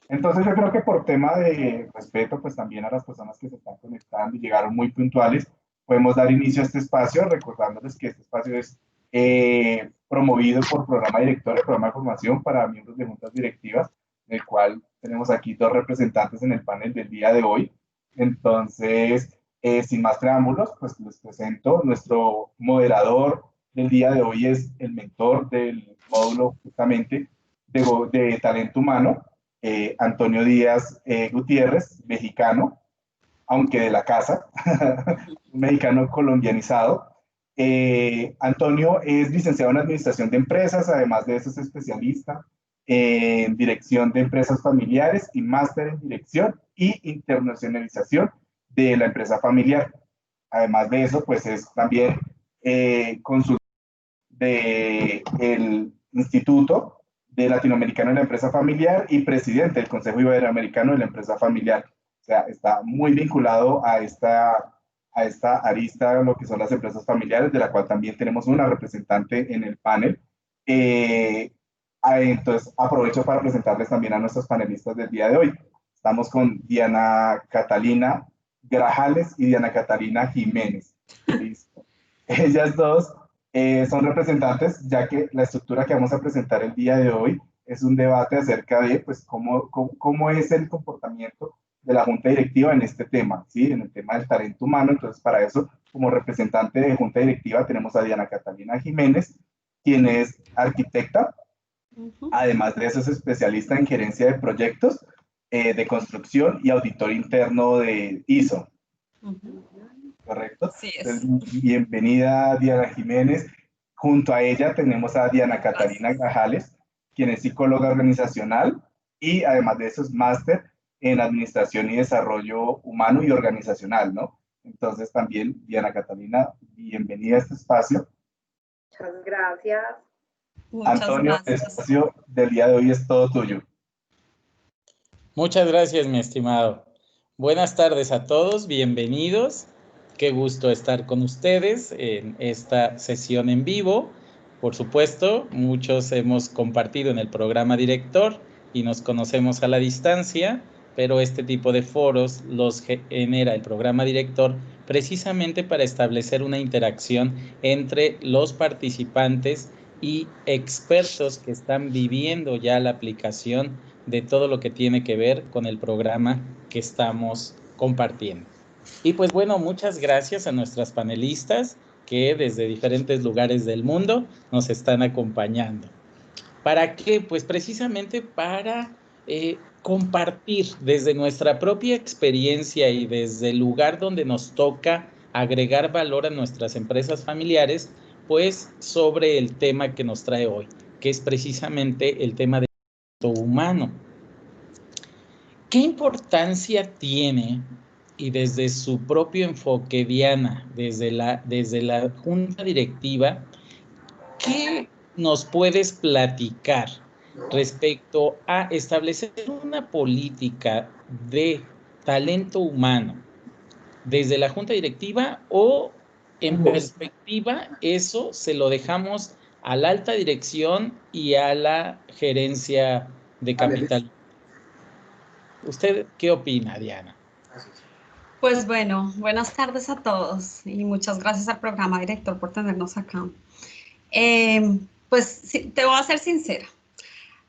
Entonces yo creo que por tema de respeto, pues también a las personas que se están conectando y llegaron muy puntuales, podemos dar inicio a este espacio recordándoles que este espacio es promovido por Programa Director, el programa de formación para miembros de juntas directivas, el cual tenemos aquí dos representantes en el panel del día de hoy. Entonces, sin más preámbulos, pues les presento nuestro moderador del día de hoy, es el mentor del módulo justamente de talento humano, Antonio Díaz Gutiérrez, mexicano, aunque de la casa, un mexicano colombianizado. Antonio es licenciado en Administración de Empresas, además de eso es especialista en Dirección de Empresas Familiares y máster en Dirección y Internacionalización de la Empresa Familiar. Además de eso, pues es también consultor del Instituto de Latinoamericano de la Empresa Familiar y presidente del Consejo Iberoamericano de la Empresa Familiar. O sea, está muy vinculado a esta arista, lo que son las empresas familiares, de la cual también tenemos una representante en el panel. Entonces, aprovecho para presentarles también a nuestros panelistas del día de hoy. Estamos con Diana Catalina Grajales y Diana Catalina Jiménez. Listo. Ellas dos son representantes, ya que la estructura que vamos a presentar el día de hoy es un debate acerca de pues, cómo es el comportamiento de la Junta Directiva en este tema, ¿sí? En el tema del talento humano. Entonces, para eso, como representante de Junta Directiva, tenemos a Diana Catalina Jiménez, quien es arquitecta, además de eso es especialista en gerencia de proyectos de construcción y auditor interno de ISO. ¿Correcto? Sí es. Entonces, bienvenida Diana Jiménez. Junto a ella tenemos a Diana Catalina Grajales, quien es psicóloga organizacional y además de eso es máster en Administración y Desarrollo Humano y Organizacional, ¿no? Entonces también, Diana Catalina, bienvenida a este espacio. Muchas gracias. Antonio, el espacio del día de hoy es todo tuyo. Muchas gracias, mi estimado. Buenas tardes a todos, bienvenidos. Qué gusto estar con ustedes en esta sesión en vivo. Por supuesto, muchos hemos compartido en el programa director y nos conocemos a la distancia, pero este tipo de foros los genera el programa director precisamente para establecer una interacción entre los participantes y expertos que están viviendo ya la aplicación de todo lo que tiene que ver con el programa que estamos compartiendo. Y pues bueno, muchas gracias a nuestras panelistas que desde diferentes lugares del mundo nos están acompañando. ¿Para qué? Pues precisamente para compartir desde nuestra propia experiencia y desde el lugar donde nos toca agregar valor a nuestras empresas familiares, pues sobre el tema que nos trae hoy, que es precisamente el tema del talento humano. ¿Qué importancia tiene, y desde su propio enfoque, Diana, desde la Junta Directiva, qué nos puedes platicar respecto a establecer una política de talento humano desde la Junta Directiva, o en perspectiva eso se lo dejamos a la alta dirección y a la gerencia de capital? ¿Usted qué opina, Diana? Pues bueno, buenas tardes a todos y muchas gracias al programa director por tenernos acá. Pues sí, te voy a ser sincera.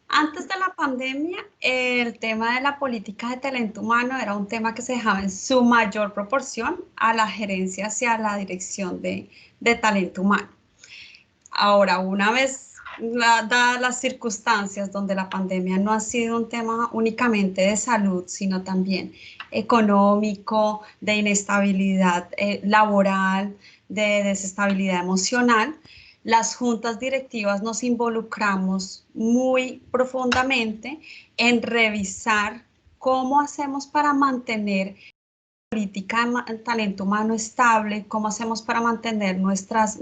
Antes de la pandemia, el tema de la política de talento humano era un tema que se dejaba en su mayor proporción a la gerencia hacia la dirección de talento humano. Ahora, una vez dadas las circunstancias donde la pandemia no ha sido un tema únicamente de salud, sino también económico, de inestabilidad laboral, de desestabilidad emocional, las juntas directivas nos involucramos muy profundamente en revisar cómo hacemos para mantener política de talento humano estable, cómo hacemos para mantener nuestros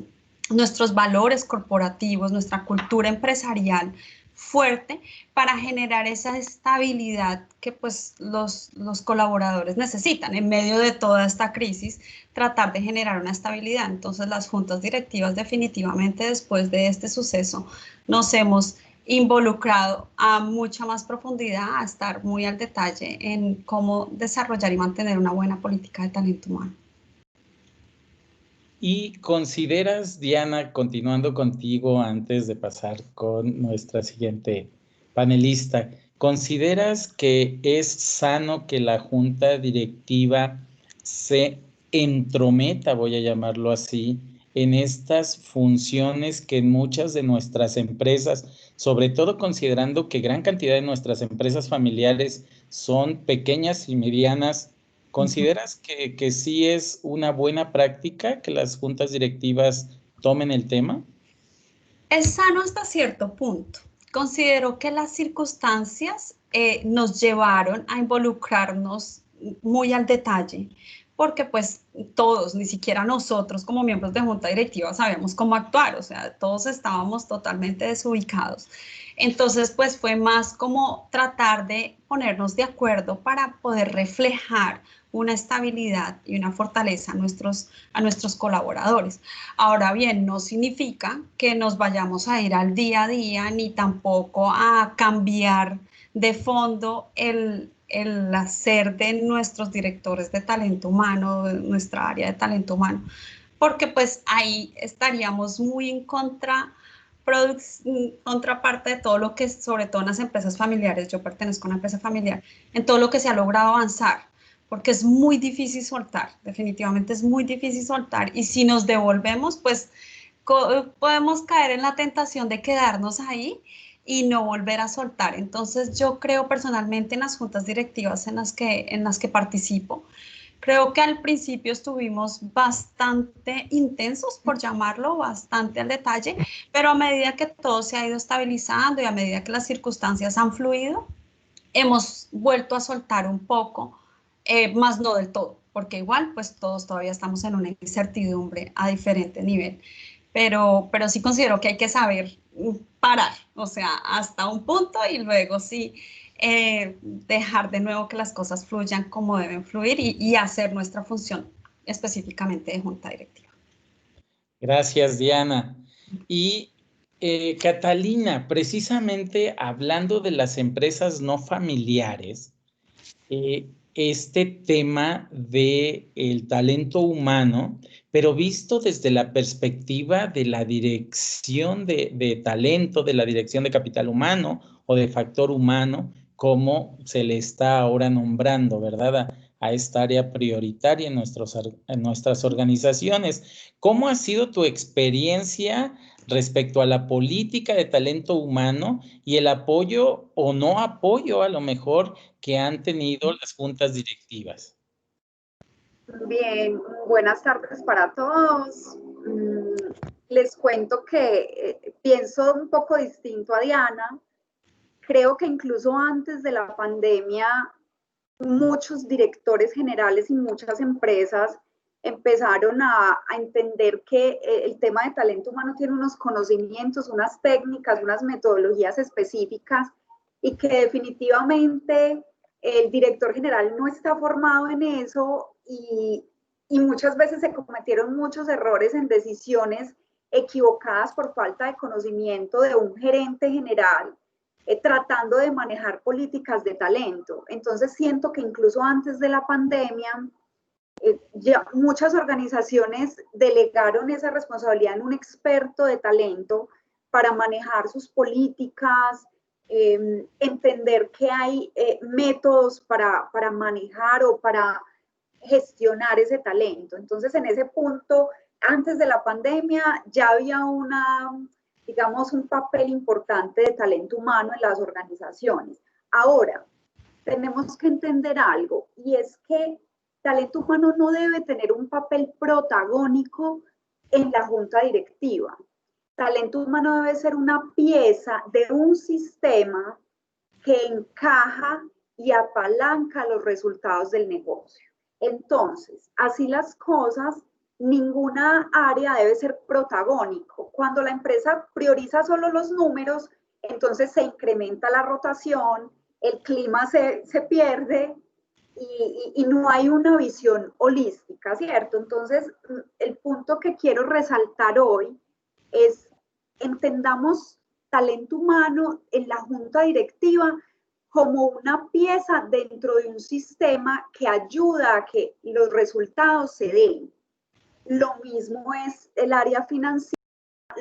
valores corporativos, nuestra cultura empresarial fuerte para generar esa estabilidad que pues los colaboradores necesitan en medio de toda esta crisis, tratar de generar una estabilidad. Entonces las juntas directivas definitivamente después de este suceso nos hemos involucrado a mucha más profundidad, a estar muy al detalle en cómo desarrollar y mantener una buena política de talento humano. ¿Y consideras, Diana, continuando contigo antes de pasar con nuestra siguiente panelista, consideras que es sano que la junta directiva se entrometa, voy a llamarlo así, en estas funciones que muchas de nuestras empresas, sobre todo considerando que gran cantidad de nuestras empresas familiares son pequeñas y medianas? ¿Consideras que sí es una buena práctica que las juntas directivas tomen el tema? Es sano hasta cierto punto. Considero que las circunstancias nos llevaron a involucrarnos muy al detalle, porque pues todos, ni siquiera nosotros como miembros de junta directiva sabíamos cómo actuar, o sea, todos estábamos totalmente desubicados. Entonces, pues fue más como tratar de ponernos de acuerdo para poder reflejar una estabilidad y una fortaleza a nuestros colaboradores. Ahora bien, no significa que nos vayamos a ir al día a día, ni tampoco a cambiar de fondo el hacer de nuestros directores de talento humano, de nuestra área de talento humano, porque pues ahí estaríamos muy en contraparte de todo lo que, sobre todo en las empresas familiares, yo pertenezco a una empresa familiar, en todo lo que se ha logrado avanzar, porque es muy difícil soltar, definitivamente es muy difícil soltar, y si nos devolvemos, pues podemos caer en la tentación de quedarnos ahí y no volver a soltar. Entonces yo creo personalmente en las juntas directivas en las que participo, creo que al principio estuvimos bastante intensos, por llamarlo, bastante al detalle, pero a medida que todo se ha ido estabilizando y a medida que las circunstancias han fluido, hemos vuelto a soltar un poco, más no del todo, porque igual pues todos todavía estamos en una incertidumbre a diferente nivel, pero sí considero que hay que saber parar, o sea, hasta un punto y luego sí dejar de nuevo que las cosas fluyan como deben fluir y hacer nuestra función específicamente de junta directiva. Gracias, Diana. Y Catalina, precisamente hablando de las empresas no familiares, este tema del talento humano, pero visto desde la perspectiva de la dirección de talento, de la dirección de capital humano o de factor humano, como se le está ahora nombrando, ¿verdad? A esta área prioritaria en nuestras organizaciones. ¿Cómo ha sido tu experiencia respecto a la política de talento humano y el apoyo o no apoyo a lo mejor que han tenido las juntas directivas? Bien, buenas tardes para todos. Les cuento que pienso un poco distinto a Diana. Creo que incluso antes de la pandemia, muchos directores generales y muchas empresas empezaron a entender que el tema de talento humano tiene unos conocimientos, unas técnicas, unas metodologías específicas y que definitivamente el director general no está formado en eso y muchas veces se cometieron muchos errores en decisiones equivocadas por falta de conocimiento de un gerente general tratando de manejar políticas de talento. Entonces siento que incluso antes de la pandemia, ya muchas organizaciones delegaron esa responsabilidad en un experto de talento para manejar sus políticas, entender que hay métodos para manejar o para gestionar ese talento. Entonces, en ese punto, antes de la pandemia, ya había digamos, un papel importante de talento humano en las organizaciones. Ahora, tenemos que entender algo, y es que talento humano no debe tener un papel protagónico en la junta directiva. Talento humano debe ser una pieza de un sistema que encaja y apalanca los resultados del negocio. Entonces, así las cosas, ninguna área debe ser protagónico. Cuando la empresa prioriza solo los números, entonces se incrementa la rotación, el clima se pierde y no hay una visión holística, ¿cierto? Entonces, el punto que quiero resaltar hoy es, entendamos talento humano en la junta directiva como una pieza dentro de un sistema que ayuda a que los resultados se den. Lo mismo es el área financiera,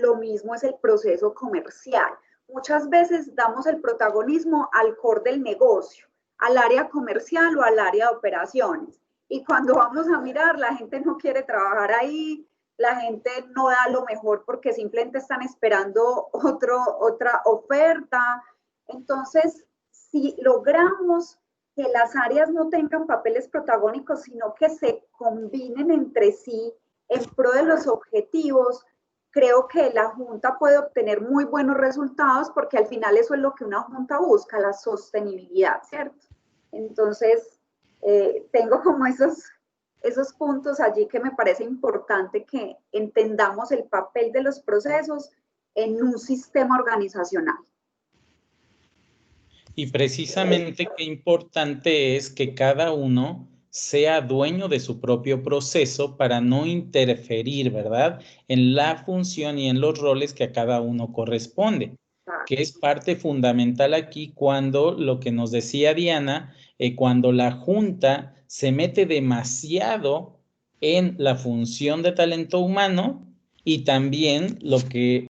lo mismo es el proceso comercial. Muchas veces damos el protagonismo al core del negocio, al área comercial o al área de operaciones. Y cuando vamos a mirar, la gente no quiere trabajar ahí, la gente no da lo mejor porque simplemente están esperando otra oferta. Entonces, si logramos que las áreas no tengan papeles protagónicos, sino que se combinen entre sí en pro de los objetivos, creo que la Junta puede obtener muy buenos resultados porque al final eso es lo que una Junta busca, la sostenibilidad, ¿cierto? Entonces, tengo como esos puntos allí que me parece importante que entendamos el papel de los procesos en un sistema organizacional. Y precisamente qué importante es que cada uno sea dueño de su propio proceso para no interferir, ¿verdad?, en la función y en los roles que a cada uno corresponde, que es parte fundamental aquí cuando lo que nos decía Diana, cuando la Junta se mete demasiado en la función de talento humano y también lo que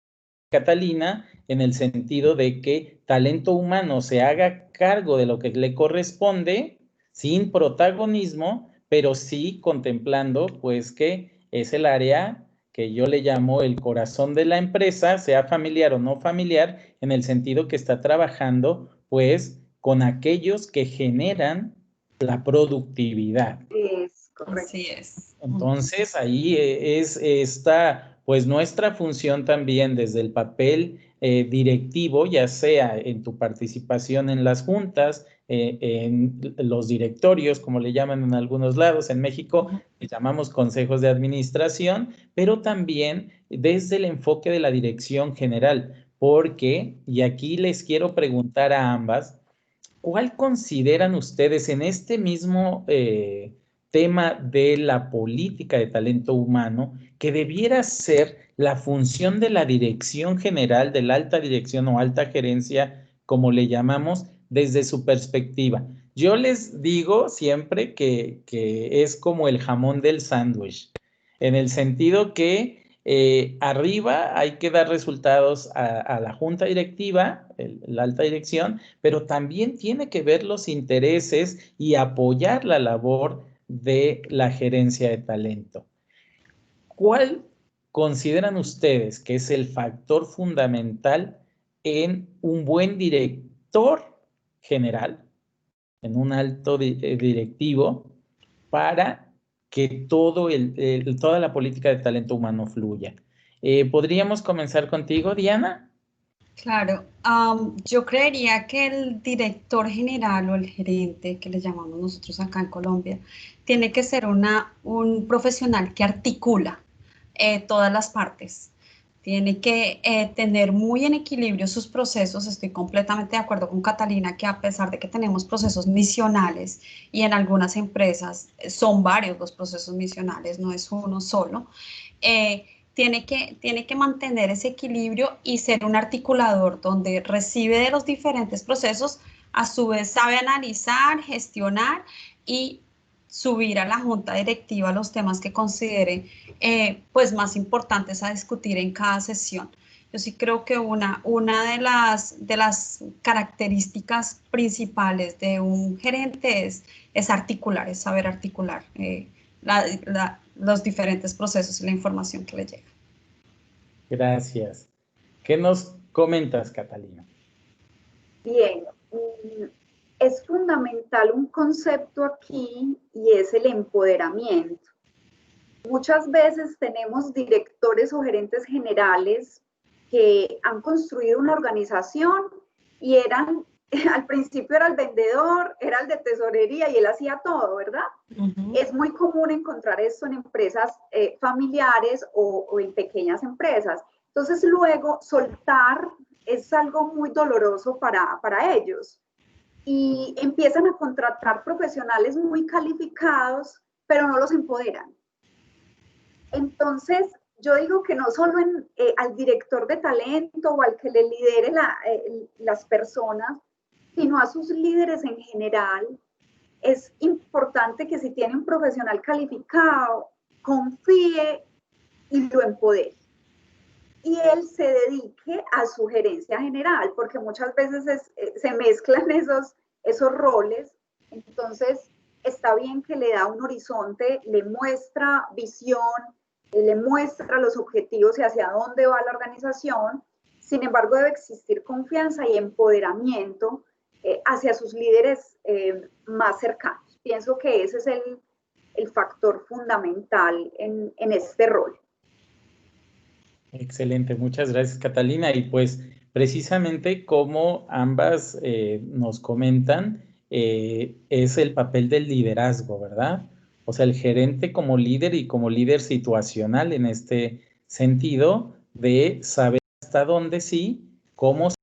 Catalina, en el sentido de que talento humano se haga cargo de lo que le corresponde sin protagonismo, pero sí contemplando pues que es el área que yo le llamo el corazón de la empresa, sea familiar o no familiar, en el sentido que está trabajando pues con aquellos que generan la productividad. Es correcto. Así es. Entonces, ahí es esta, pues nuestra función también desde el papel directivo, ya sea en tu participación en las juntas, en los directorios, como le llaman en algunos lados, en México le llamamos consejos de administración, pero también desde el enfoque de la dirección general, porque, y aquí les quiero preguntar a ambas, ¿cuál consideran ustedes en este mismo tema de la política de talento humano que debiera ser la función de la dirección general, de la alta dirección o alta gerencia, como le llamamos, desde su perspectiva? Yo les digo siempre que es como el jamón del sándwich, en el sentido que arriba hay que dar resultados a la junta directiva, la alta dirección, pero también tiene que ver los intereses y apoyar la labor de la gerencia de talento. ¿Cuál consideran ustedes que es el factor fundamental en un buen director general, en un alto directivo, para que toda la política de talento humano fluya? ¿Podríamos comenzar contigo, Diana? Claro, yo creería que el director general o el gerente, que le llamamos nosotros acá en Colombia, tiene que ser un profesional que articula todas las partes. Tiene que tener muy en equilibrio sus procesos. Estoy completamente de acuerdo con Catalina que a pesar de que tenemos procesos misionales y en algunas empresas son varios los procesos misionales, no es uno solo, tiene que mantener ese equilibrio y ser un articulador donde recibe de los diferentes procesos, a su vez sabe analizar, gestionar y subir a la junta directiva los temas que considere pues más importantes a discutir en cada sesión. Yo sí creo que una de las características principales de un gerente es articular, es saber articular los diferentes procesos y la información que le llega. Gracias. ¿Qué nos comentas, Catalina? Bien, es fundamental un concepto aquí y es el empoderamiento. Muchas veces tenemos directores o gerentes generales que han construido una organización y al principio era el vendedor, era el de tesorería y él hacía todo, ¿verdad? Es muy común encontrar esto en empresas familiares o en pequeñas empresas. Entonces luego soltar es algo muy doloroso para ellos y empiezan a contratar profesionales muy calificados, pero no los empoderan. Entonces yo digo que no solo al director de talento o al que le lidere las personas, sino a sus líderes en general. Es importante que si tiene un profesional calificado, confíe y lo empodere. Y él se dedique a su gerencia general, porque muchas veces se mezclan esos roles. Entonces, está bien que le da un horizonte, le muestra visión, le muestra los objetivos y hacia dónde va la organización. Sin embargo, debe existir confianza y empoderamiento hacia sus líderes más cercanos. Pienso que ese es el factor fundamental en este rol. Excelente, muchas gracias, Catalina. Y pues precisamente como ambas nos comentan, es el papel del liderazgo, ¿verdad? O sea, el gerente como líder y como líder situacional en este sentido de saber hasta dónde sí, cómo sí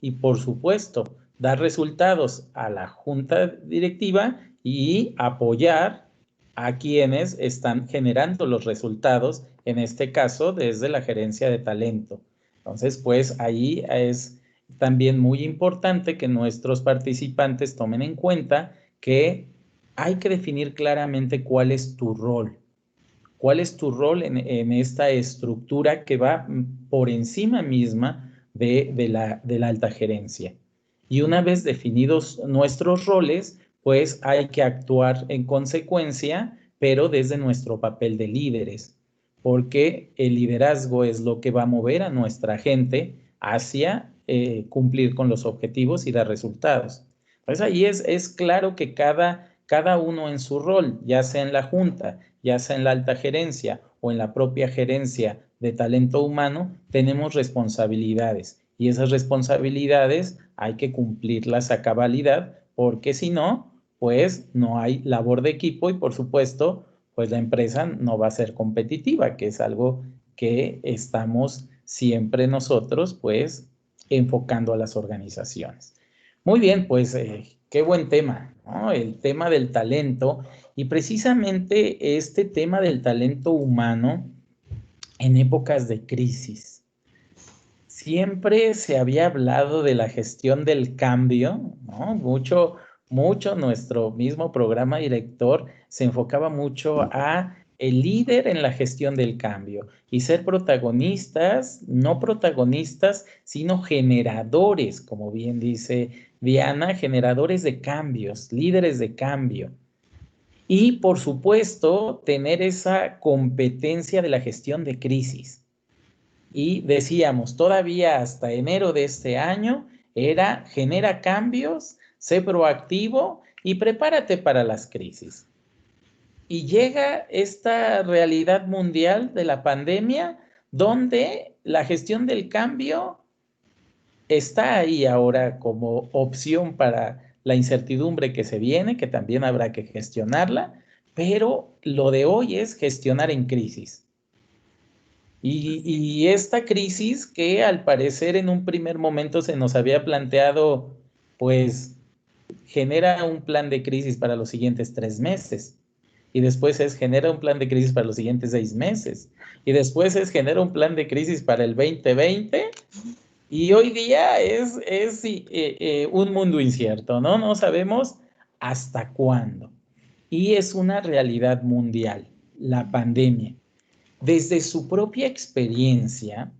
y por supuesto dar resultados a la junta directiva y apoyar a quienes están generando los resultados, en este caso desde la gerencia de talento. Entonces, pues ahí es también muy importante que nuestros participantes tomen en cuenta que hay que definir claramente cuál es tu rol. ¿Cuál es tu rol en esta estructura que va por encima misma de la alta gerencia? Y una vez definidos nuestros roles, pues hay que actuar en consecuencia, pero desde nuestro papel de líderes, porque el liderazgo es lo que va a mover a nuestra gente hacia cumplir con los objetivos y dar resultados. Pues ahí es claro que cada uno en su rol, ya sea en la junta, ya sea en la alta gerencia o en la propia gerencia de talento humano, tenemos responsabilidades y esas responsabilidades hay que cumplirlas a cabalidad, porque si no, pues no hay labor de equipo y por supuesto, pues la empresa no va a ser competitiva, que es algo que estamos siempre nosotros, pues, enfocando a las organizaciones. Muy bien, pues qué buen tema, ¿no? El tema del talento y precisamente este tema del talento humano en épocas de crisis. Siempre se había hablado de la gestión del cambio, ¿no? Mucho nuestro mismo programa director se enfocaba mucho a el líder en la gestión del cambio y ser protagonistas, no protagonistas, sino generadores, como bien dice Diana, generadores de cambios, líderes de cambio. Y, por supuesto, tener esa competencia de la gestión de crisis. Y decíamos, todavía hasta enero de este año, genera cambios, sé proactivo y prepárate para las crisis. Y llega esta realidad mundial de la pandemia, donde la gestión del cambio está ahí ahora como opción para la incertidumbre que se viene, que también habrá que gestionarla, pero lo de hoy es gestionar en crisis. Y esta crisis que al parecer en un primer momento se nos había planteado, pues genera un plan de crisis para los siguientes 3 meses. Y después genera un plan de crisis para los siguientes 6 meses. Y después genera un plan de crisis para el 2020. Y hoy día es un mundo incierto, ¿no? No sabemos hasta cuándo. Y es una realidad mundial, la pandemia. Desde su propia experiencia,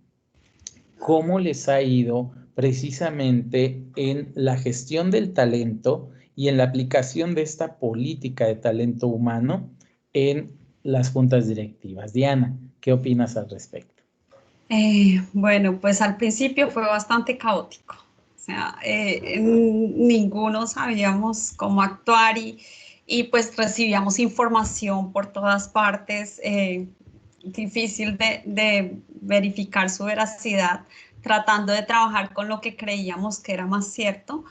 ¿cómo les ha ido precisamente en la gestión del talento y en la aplicación de esta política de talento humano en las juntas directivas? Diana, ¿qué opinas al respecto? Bueno, pues al principio fue bastante caótico. O sea, ninguno sabíamos cómo actuar y pues recibíamos información por todas partes, difícil de verificar su veracidad, tratando de trabajar con lo que creíamos que era más cierto.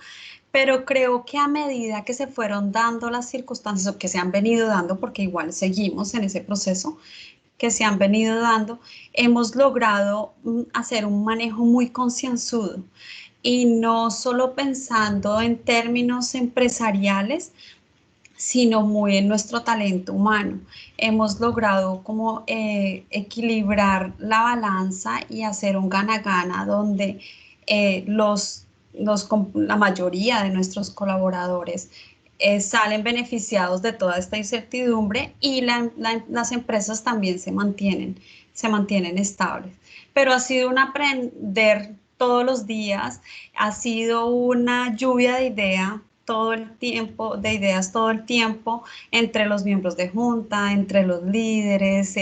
Pero creo que a medida que se fueron dando las circunstancias o que se han venido dando, porque igual seguimos en ese proceso, que se han venido dando, hemos logrado hacer un manejo muy concienzudo y no solo pensando en términos empresariales, sino muy en nuestro talento humano. Hemos logrado como equilibrar la balanza y hacer un gana-gana donde la mayoría de nuestros colaboradores salen beneficiados de toda esta incertidumbre y las empresas también se mantienen estables. Pero ha sido un aprender todos los días, ha sido una lluvia de ideas todo el tiempo entre los miembros de junta, entre los líderes,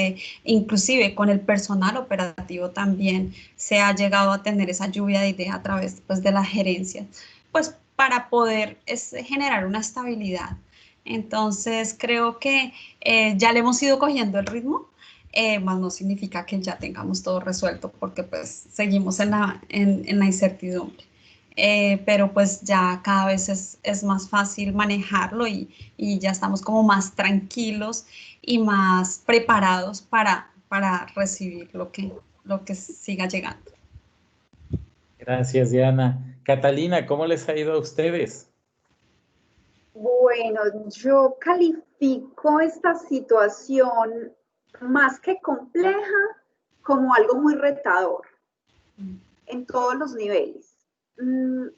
inclusive con el personal operativo también se ha llegado a tener esa lluvia de ideas a través pues, de la gerencia, pues para poder generar una estabilidad. Entonces creo que ya le hemos ido cogiendo el ritmo, más no significa que ya tengamos todo resuelto porque pues seguimos en la incertidumbre. Pero pues ya cada vez es más fácil manejarlo y ya estamos como más tranquilos y más preparados para recibir lo que siga llegando. Gracias, Diana. Catalina, ¿cómo les ha ido a ustedes? Bueno, yo califico esta situación más que compleja como algo muy retador en todos los niveles.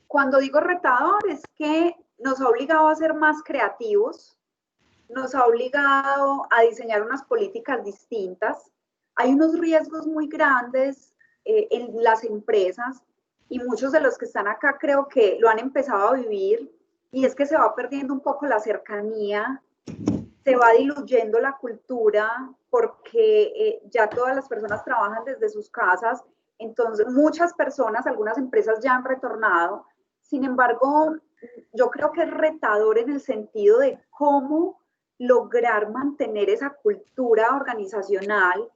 Cuando digo retador es que nos ha obligado a ser más creativos, nos ha obligado a diseñar unas políticas distintas. Hay unos riesgos muy grandes en las empresas y muchos de los que están acá creo que lo han empezado a vivir, y es que se va perdiendo un poco la cercanía, se va diluyendo la cultura porque ya todas las personas trabajan desde sus casas. Entonces, muchas personas, algunas empresas ya han retornado. Sin embargo, yo creo que es retador en el sentido de cómo lograr mantener esa cultura organizacional,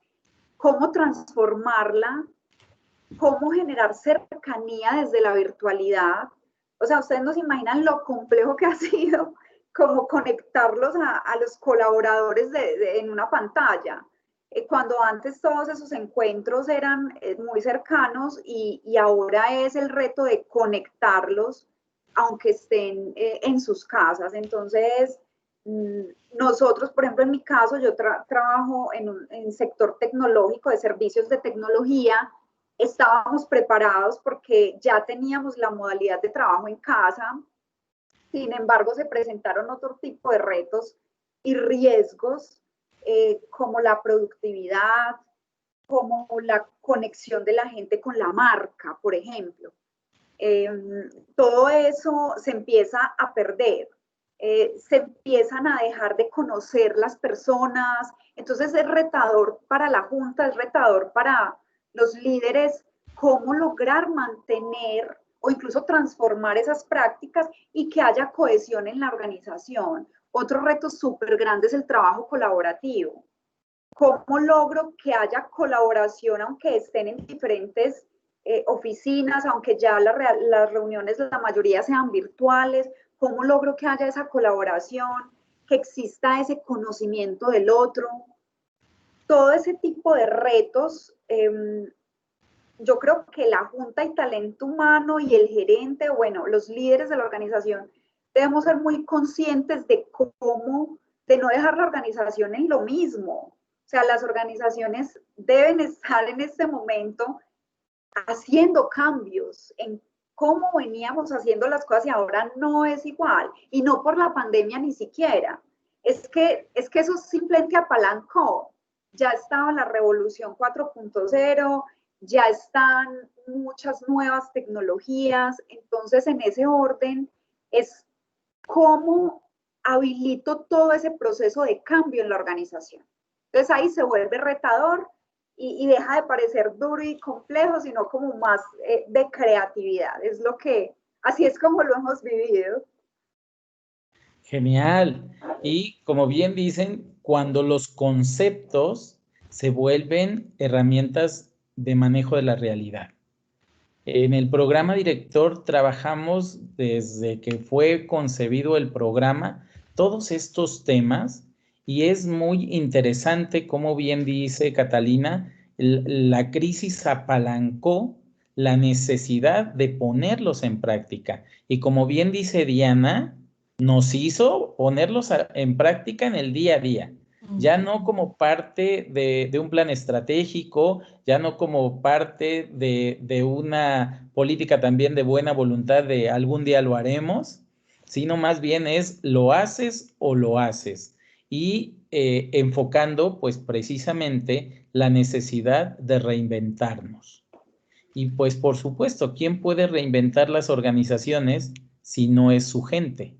cómo transformarla, cómo generar cercanía desde la virtualidad. O sea, ustedes no se imaginan lo complejo que ha sido como conectarlos a los colaboradores en una pantalla. Cuando antes todos esos encuentros eran muy cercanos y ahora es el reto de conectarlos aunque estén en sus casas. Entonces, nosotros, por ejemplo, en mi caso, yo trabajo en sector tecnológico, de servicios de tecnología. Estábamos preparados porque ya teníamos la modalidad de trabajo en casa. Sin embargo, se presentaron otro tipo de retos y riesgos, como la productividad, como la conexión de la gente con la marca, por ejemplo. Todo eso se empieza a perder. Se empiezan a dejar de conocer las personas. Entonces es retador para la junta, es retador para los líderes cómo lograr mantener o incluso transformar esas prácticas y que haya cohesión en la organización. Otro reto súper grande es el trabajo colaborativo. ¿Cómo logro que haya colaboración aunque estén en diferentes oficinas, aunque ya las reuniones, la mayoría sean virtuales? ¿Cómo logro que haya esa colaboración, que exista ese conocimiento del otro? Todo ese tipo de retos, yo creo que la Junta y Talento Humano y el gerente, bueno, los líderes de la organización, debemos ser muy conscientes de cómo, de no dejar la organización en lo mismo. O sea, las organizaciones deben estar en este momento haciendo cambios en cómo veníamos haciendo las cosas y ahora no es igual. Y no por la pandemia ni siquiera. Es que eso simplemente apalancó. Ya estaba la revolución 4.0, ya están muchas nuevas tecnologías. Entonces, en ese orden, es cómo habilito todo ese proceso de cambio en la organización. Entonces, ahí se vuelve retador y deja de parecer duro y complejo, sino como más de creatividad. Es lo que, así es como lo hemos vivido. Genial. Y como bien dicen, cuando los conceptos se vuelven herramientas de manejo de la realidad. En el programa director trabajamos desde que fue concebido el programa todos estos temas y es muy interesante, como bien dice Catalina, la crisis apalancó la necesidad de ponerlos en práctica. Y como bien dice Diana, nos hizo ponerlos en práctica en el día a día. Ya no como parte de un plan estratégico, ya no como parte de una política también de buena voluntad de algún día lo haremos, sino más bien es lo haces o lo haces. Y enfocando pues precisamente la necesidad de reinventarnos. Y pues por supuesto, ¿quién puede reinventar las organizaciones si no es su gente?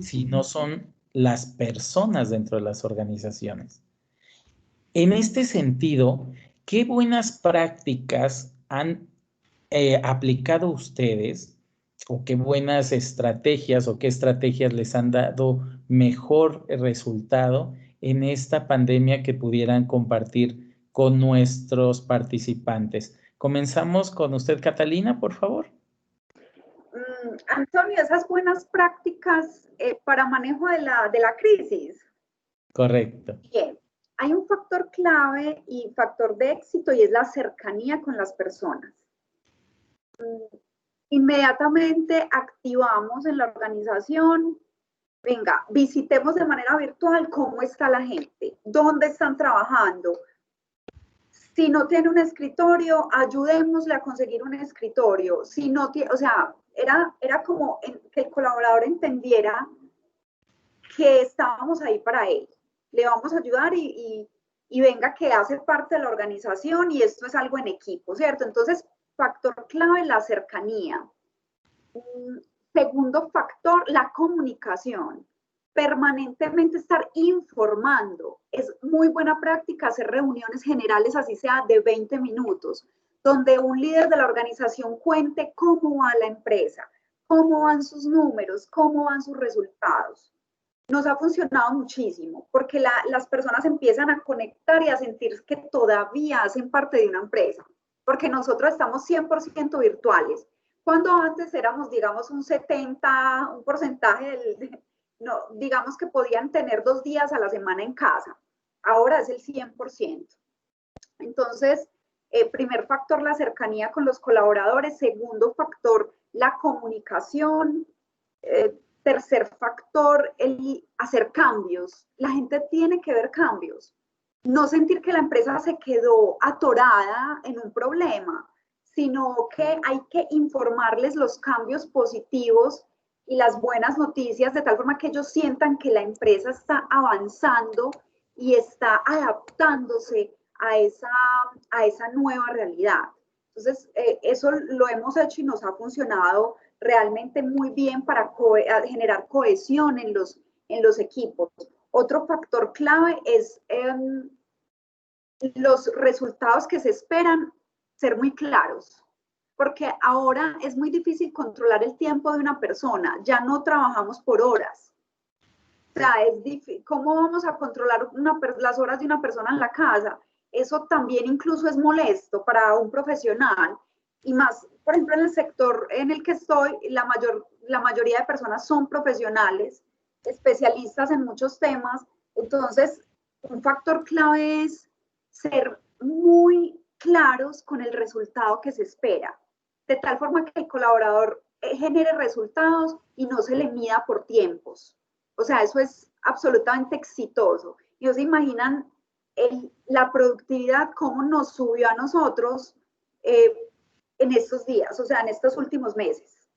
Si no son las personas dentro de las organizaciones. En este sentido, ¿qué buenas prácticas han aplicado ustedes o qué buenas estrategias o qué estrategias les han dado mejor resultado en esta pandemia que pudieran compartir con nuestros participantes? Comenzamos con usted, Catalina, por favor. Antonio, esas buenas prácticas para manejo de la crisis. Correcto. Bien, hay un factor clave y factor de éxito y es la cercanía con las personas. Inmediatamente activamos en la organización, venga, visitemos de manera virtual cómo está la gente, dónde están trabajando. Si no tiene un escritorio, ayudémosle a conseguir un escritorio. Si no tiene, o sea, era como que el colaborador entendiera que estábamos ahí para él. Le vamos a ayudar y venga que hace parte de la organización y esto es algo en equipo, ¿cierto? Entonces, factor clave, la cercanía. Segundo factor, la comunicación. Permanentemente estar informando. Es muy buena práctica hacer reuniones generales, así sea de 20 minutos, donde un líder de la organización cuente cómo va la empresa, cómo van sus números, cómo van sus resultados. Nos ha funcionado muchísimo porque las personas empiezan a conectar y a sentir que todavía hacen parte de una empresa, porque nosotros estamos 100% virtuales. Cuando antes éramos, digamos, un porcentaje no, digamos que podían tener 2 días a la semana en casa. Ahora es el 100%. Entonces, primer factor, la cercanía con los colaboradores. Segundo factor, la comunicación. Tercer factor, el hacer cambios. La gente tiene que ver cambios. No sentir que la empresa se quedó atorada en un problema, sino que hay que informarles los cambios positivos y las buenas noticias de tal forma que ellos sientan que la empresa está avanzando y está adaptándose a esa nueva realidad. Entonces, eso lo hemos hecho y nos ha funcionado realmente muy bien para generar cohesión en los equipos. Otro factor clave es los resultados que se esperan ser muy claros, porque ahora es muy difícil controlar el tiempo de una persona, ya no trabajamos por horas. O sea, es difícil. ¿Cómo vamos a controlar las horas de una persona en la casa? Eso también incluso es molesto para un profesional. Y más, por ejemplo, en el sector en el que estoy, la mayoría de personas son profesionales, especialistas en muchos temas. Entonces, un factor clave es ser muy claros con el resultado que se espera, de tal forma que el colaborador genere resultados y no se le mida por tiempos. O sea, eso es absolutamente exitoso. Y se imaginan la productividad, cómo nos subió a nosotros en estos días, o sea, en estos últimos meses.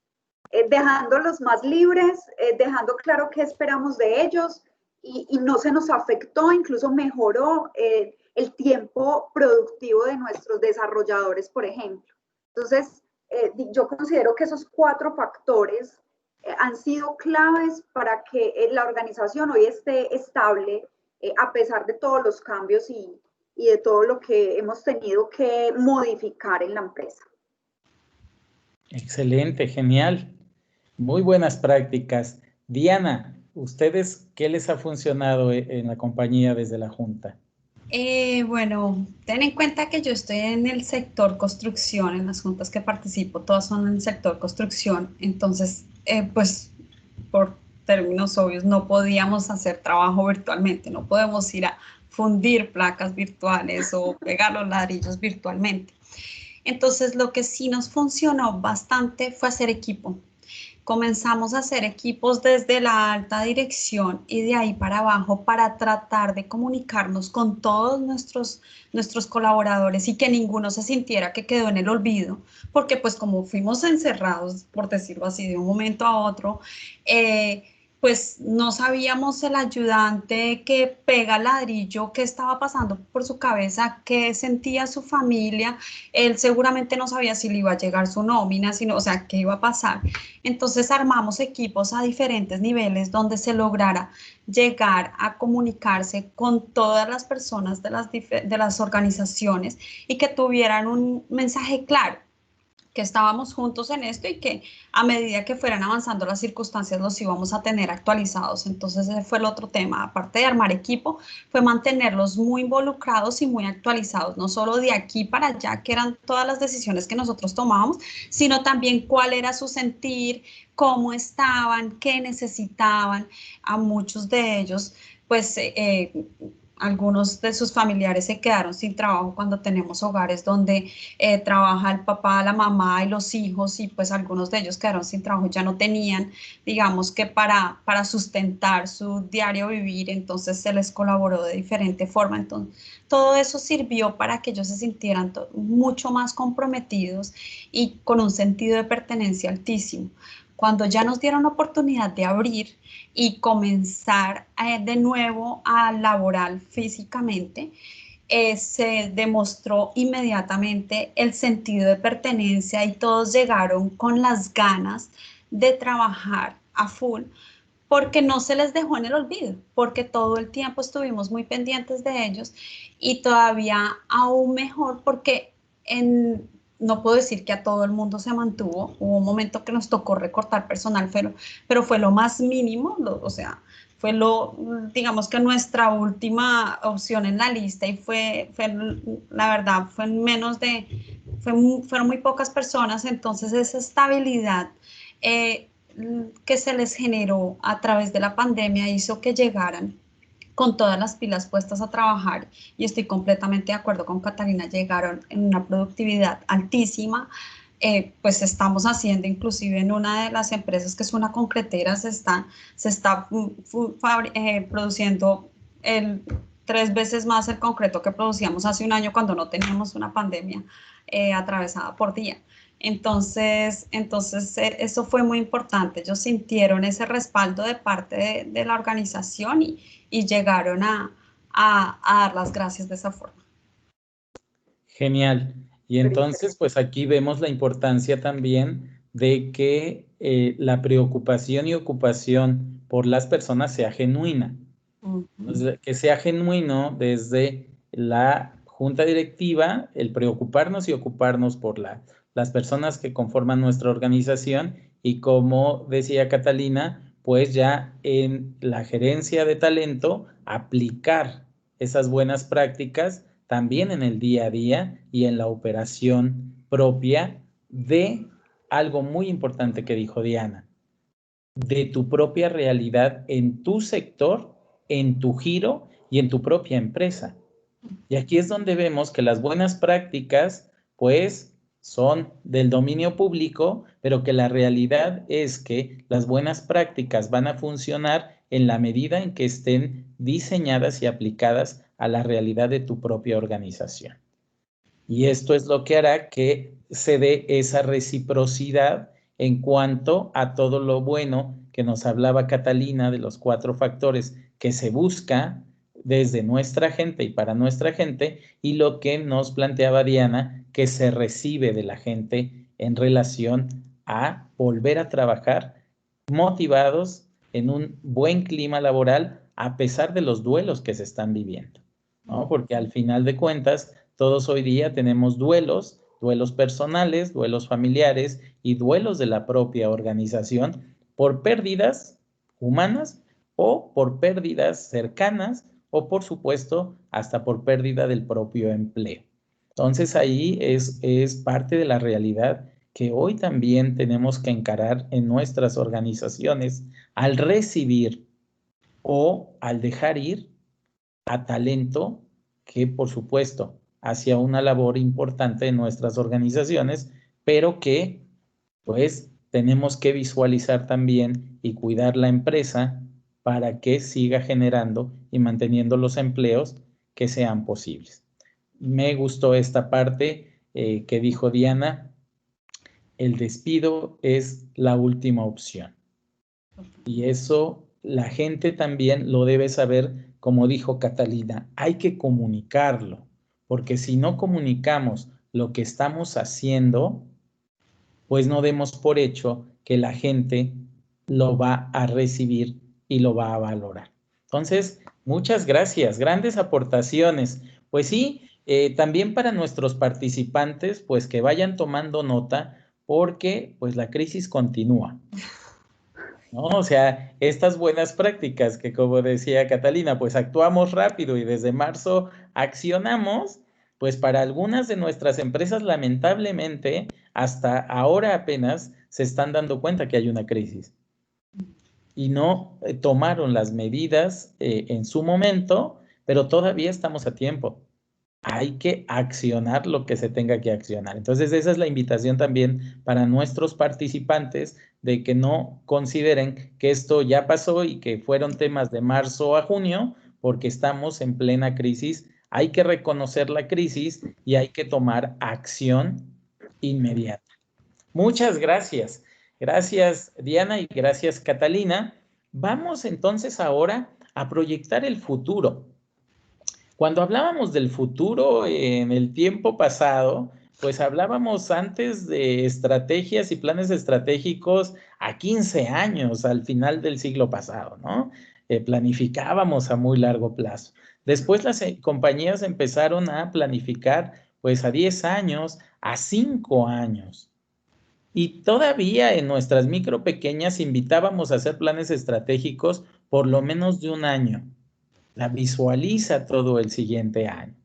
Dejándolos más libres, dejando claro qué esperamos de ellos y no se nos afectó, incluso mejoró el tiempo productivo de nuestros desarrolladores, por ejemplo. Entonces, yo considero que esos 4 factores han sido claves para que la organización hoy esté estable a pesar de todos los cambios y de todo lo que hemos tenido que modificar en la empresa. Excelente, genial. Muy buenas prácticas. Diana, ¿ustedes qué les ha funcionado en la compañía desde la Junta? Bueno, ten en cuenta que yo estoy en el sector construcción, en las juntas que participo, todas son en el sector construcción, entonces, pues, por términos obvios, no podíamos hacer trabajo virtualmente, no podemos ir a fundir placas virtuales o pegar los ladrillos virtualmente. Entonces, lo que sí nos funcionó bastante fue hacer equipo. comenzamos a hacer equipos desde la alta dirección y de ahí para abajo para tratar de comunicarnos con todos nuestros colaboradores y que ninguno se sintiera que quedó en el olvido, porque pues como fuimos encerrados, por decirlo así, de un momento a otro, pues no sabíamos el ayudante que pega ladrillo, qué estaba pasando por su cabeza, qué sentía su familia. Él seguramente no sabía si le iba a llegar su nómina, sino, o sea, qué iba a pasar. Entonces armamos equipos a diferentes niveles donde se lograra llegar a comunicarse con todas las personas de las organizaciones y que tuvieran un mensaje claro, que estábamos juntos en esto y que a medida que fueran avanzando las circunstancias los íbamos a tener actualizados. Entonces ese fue el otro tema, aparte de armar equipo, fue mantenerlos muy involucrados y muy actualizados, no solo de aquí para allá, que eran todas las decisiones que nosotros tomábamos, sino también cuál era su sentir, cómo estaban, qué necesitaban. A muchos de ellos, pues algunos de sus familiares se quedaron sin trabajo cuando tenemos hogares donde trabaja el papá, la mamá y los hijos, y pues algunos de ellos quedaron sin trabajo, ya no tenían, digamos que para sustentar su diario vivir, entonces se les colaboró de diferente forma. Entonces todo eso sirvió para que ellos se sintieran mucho más comprometidos y con un sentido de pertenencia altísimo. Cuando ya nos dieron la oportunidad de abrir y comenzar de nuevo a laborar físicamente, se demostró inmediatamente el sentido de pertenencia y todos llegaron con las ganas de trabajar a full, porque no se les dejó en el olvido, porque todo el tiempo estuvimos muy pendientes de ellos y todavía aún mejor porque no puedo decir que a todo el mundo se mantuvo, hubo un momento que nos tocó recortar personal, pero fue lo más mínimo, o sea, fue digamos que nuestra última opción en la lista y la verdad, fueron muy pocas personas, entonces esa estabilidad que se les generó a través de la pandemia hizo que llegaran con todas las pilas puestas a trabajar, y estoy completamente de acuerdo con Catalina, llegaron en una productividad altísima. Pues estamos haciendo, inclusive en una de las empresas que es una concretera, se está produciendo 3 veces más el concreto que producíamos hace un año cuando no teníamos una pandemia atravesada por día. Entonces, eso fue muy importante. Ellos sintieron ese respaldo de parte de la organización y llegaron a dar las gracias de esa forma. Genial. Y entonces, pues aquí vemos la importancia también de que la preocupación y ocupación por las personas sea genuina. Entonces, que sea genuino desde la junta directiva, el preocuparnos y ocuparnos por las personas que conforman nuestra organización, y como decía Catalina, pues ya en la gerencia de talento aplicar esas buenas prácticas también en el día a día y en la operación propia de algo muy importante que dijo Diana, de tu propia realidad en tu sector, en tu giro y en tu propia empresa. Y aquí es donde vemos que las buenas prácticas, pues, son del dominio público, pero que la realidad es que las buenas prácticas van a funcionar en la medida en que estén diseñadas y aplicadas a la realidad de tu propia organización. Y esto es lo que hará que se dé esa reciprocidad en cuanto a todo lo bueno que nos hablaba Catalina de los 4 factores que se busca desde nuestra gente y para nuestra gente, y lo que nos planteaba Diana, que se recibe de la gente en relación a volver a trabajar motivados en un buen clima laboral a pesar de los duelos que se están viviendo, ¿no? Porque al final de cuentas, todos hoy día tenemos duelos personales, duelos familiares y duelos de la propia organización por pérdidas humanas o por pérdidas cercanas o, por supuesto, hasta por pérdida del propio empleo. Entonces ahí es parte de la realidad que hoy también tenemos que encarar en nuestras organizaciones al recibir o al dejar ir a talento que, por supuesto, hacía una labor importante en nuestras organizaciones, pero que, pues, tenemos que visualizar también y cuidar la empresa para que siga generando y manteniendo los empleos que sean posibles. Me gustó esta parte que dijo Diana, el despido es la última opción. Y eso la gente también lo debe saber, como dijo Catalina, hay que comunicarlo, porque si no comunicamos lo que estamos haciendo, pues no demos por hecho que la gente lo va a recibir y lo va a valorar. Entonces, muchas gracias, grandes aportaciones. Pues sí, también para nuestros participantes, pues que vayan tomando nota, porque pues la crisis continúa, ¿no? O sea, estas buenas prácticas que, como decía Catalina, pues actuamos rápido y desde marzo accionamos, pues para algunas de nuestras empresas, lamentablemente, hasta ahora apenas se están dando cuenta que hay una crisis y no tomaron las medidas en su momento, pero todavía estamos a tiempo. Hay que accionar lo que se tenga que accionar. Entonces, esa es la invitación también para nuestros participantes, de que no consideren que esto ya pasó y que fueron temas de marzo a junio, porque estamos en plena crisis. Hay que reconocer la crisis y hay que tomar acción inmediata. Muchas gracias. Gracias, Diana, y gracias, Catalina. Vamos entonces ahora a proyectar el futuro. Cuando hablábamos del futuro en el tiempo pasado, pues hablábamos antes de estrategias y planes estratégicos a 15 años, al final del siglo pasado, ¿no? Planificábamos a muy largo plazo. Después las compañías empezaron a planificar pues a 10 años, a 5 años. Y todavía en nuestras micro pequeñas invitábamos a hacer planes estratégicos por lo menos de un año. La visualiza todo el siguiente año.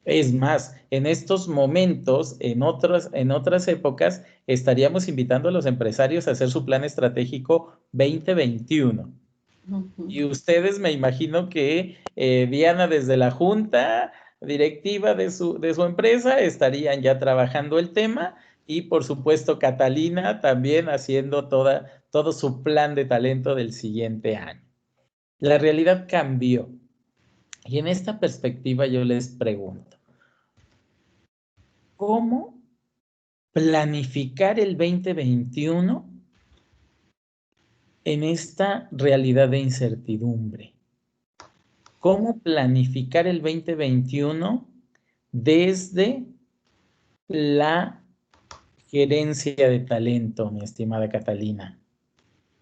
Es más, en estos momentos, en otras épocas, estaríamos invitando a los empresarios a hacer su plan estratégico 2021. Y ustedes, me imagino que Diana, desde la junta directiva de su empresa, estarían ya trabajando el tema, y por supuesto Catalina también haciendo todo su plan de talento del siguiente año. La realidad cambió. Y en esta perspectiva yo les pregunto, ¿cómo planificar el 2021 en esta realidad de incertidumbre? ¿Cómo planificar el 2021 desde la gerencia de talento, mi estimada Catalina?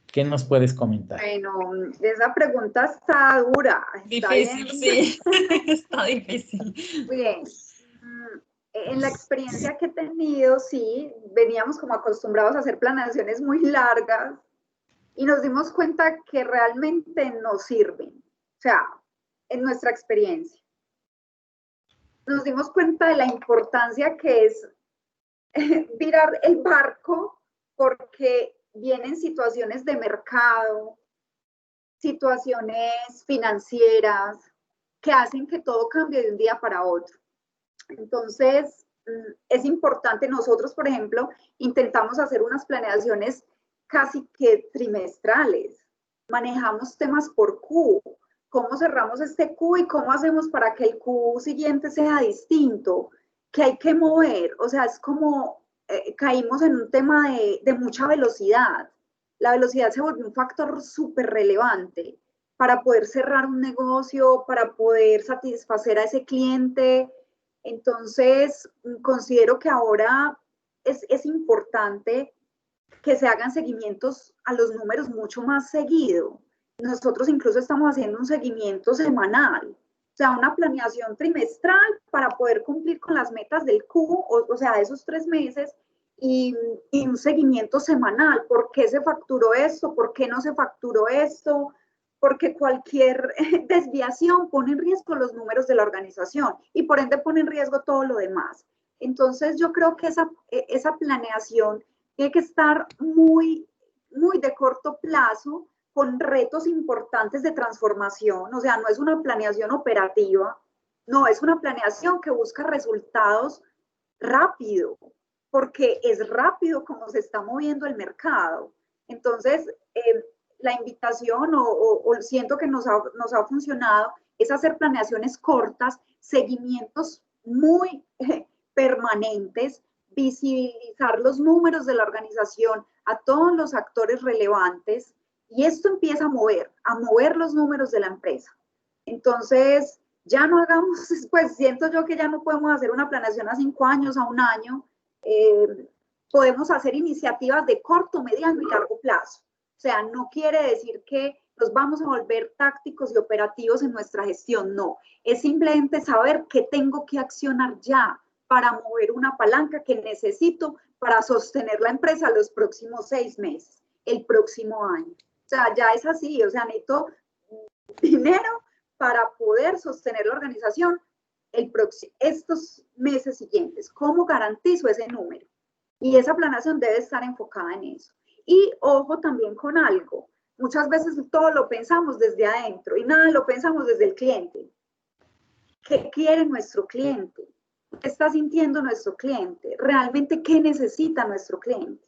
¿Qué nos puedes comentar? Bueno, esa pregunta está dura. Difícil, sí, está difícil. Bien, en la experiencia que he tenido, sí, veníamos como acostumbrados a hacer planeaciones muy largas y nos dimos cuenta que realmente no sirven. O sea, en nuestra experiencia. Nos dimos cuenta de la importancia que es virar el barco, porque vienen situaciones de mercado, situaciones financieras que hacen que todo cambie de un día para otro. Entonces, es importante. Nosotros, por ejemplo, intentamos hacer unas planeaciones casi que trimestrales. Manejamos temas por Q. ¿Cómo cerramos este Q y cómo hacemos para que el Q siguiente sea distinto? ¿Qué hay que mover? O sea, es como caímos en un tema de mucha velocidad. La velocidad se volvió un factor súper relevante para poder cerrar un negocio, para poder satisfacer a ese cliente. Entonces, considero que ahora es importante que se hagan seguimientos a los números mucho más seguido. Nosotros incluso estamos haciendo un seguimiento semanal, o sea, una planeación trimestral para poder cumplir con las metas del Q, o sea, esos 3 meses, y un seguimiento semanal. ¿Por qué se facturó esto? ¿Por qué no se facturó esto? Porque cualquier desviación pone en riesgo los números de la organización y por ende pone en riesgo todo lo demás. Entonces yo creo que esa planeación tiene que estar muy, muy de corto plazo, con retos importantes de transformación. O sea, no es una planeación operativa, no, es una planeación que busca resultados rápido, porque es rápido como se está moviendo el mercado. Entonces, la invitación o siento que nos ha funcionado es hacer planeaciones cortas, seguimientos muy permanentes, visibilizar los números de la organización a todos los actores relevantes, y esto empieza a mover los números de la empresa. Entonces, ya no hagamos, pues siento yo que ya no podemos hacer una planeación a 5 años, a 1 año. Podemos hacer iniciativas de corto, mediano y largo plazo. O sea, no quiere decir que nos vamos a volver tácticos y operativos en nuestra gestión, no. Es simplemente saber qué tengo que accionar ya para mover una palanca que necesito para sostener la empresa los próximos 6 meses, el próximo año. O sea, ya es así, o sea, necesito dinero para poder sostener la organización estos meses siguientes. ¿Cómo garantizo ese número? Y esa planeación debe estar enfocada en eso. Y ojo también con algo. Muchas veces todo lo pensamos desde adentro y nada lo pensamos desde el cliente. ¿Qué quiere nuestro cliente? ¿Qué está sintiendo nuestro cliente? ¿Realmente qué necesita nuestro cliente?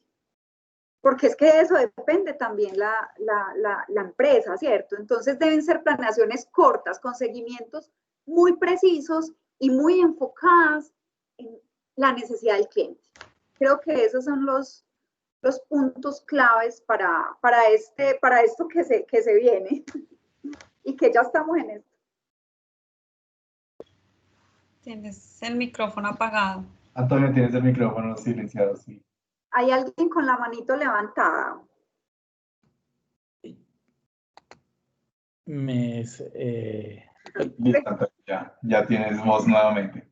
Porque es que de eso depende también la empresa, ¿cierto? Entonces deben ser planeaciones cortas, con seguimientos muy precisos y muy enfocadas en la necesidad del cliente. Creo que esos son los puntos claves para esto que se viene y que ya estamos en esto. Tienes el micrófono apagado. Antonio, tienes el micrófono silenciado, sí. ¿Hay alguien con la manito levantada? Listo, Antonio, ya tienes voz nuevamente.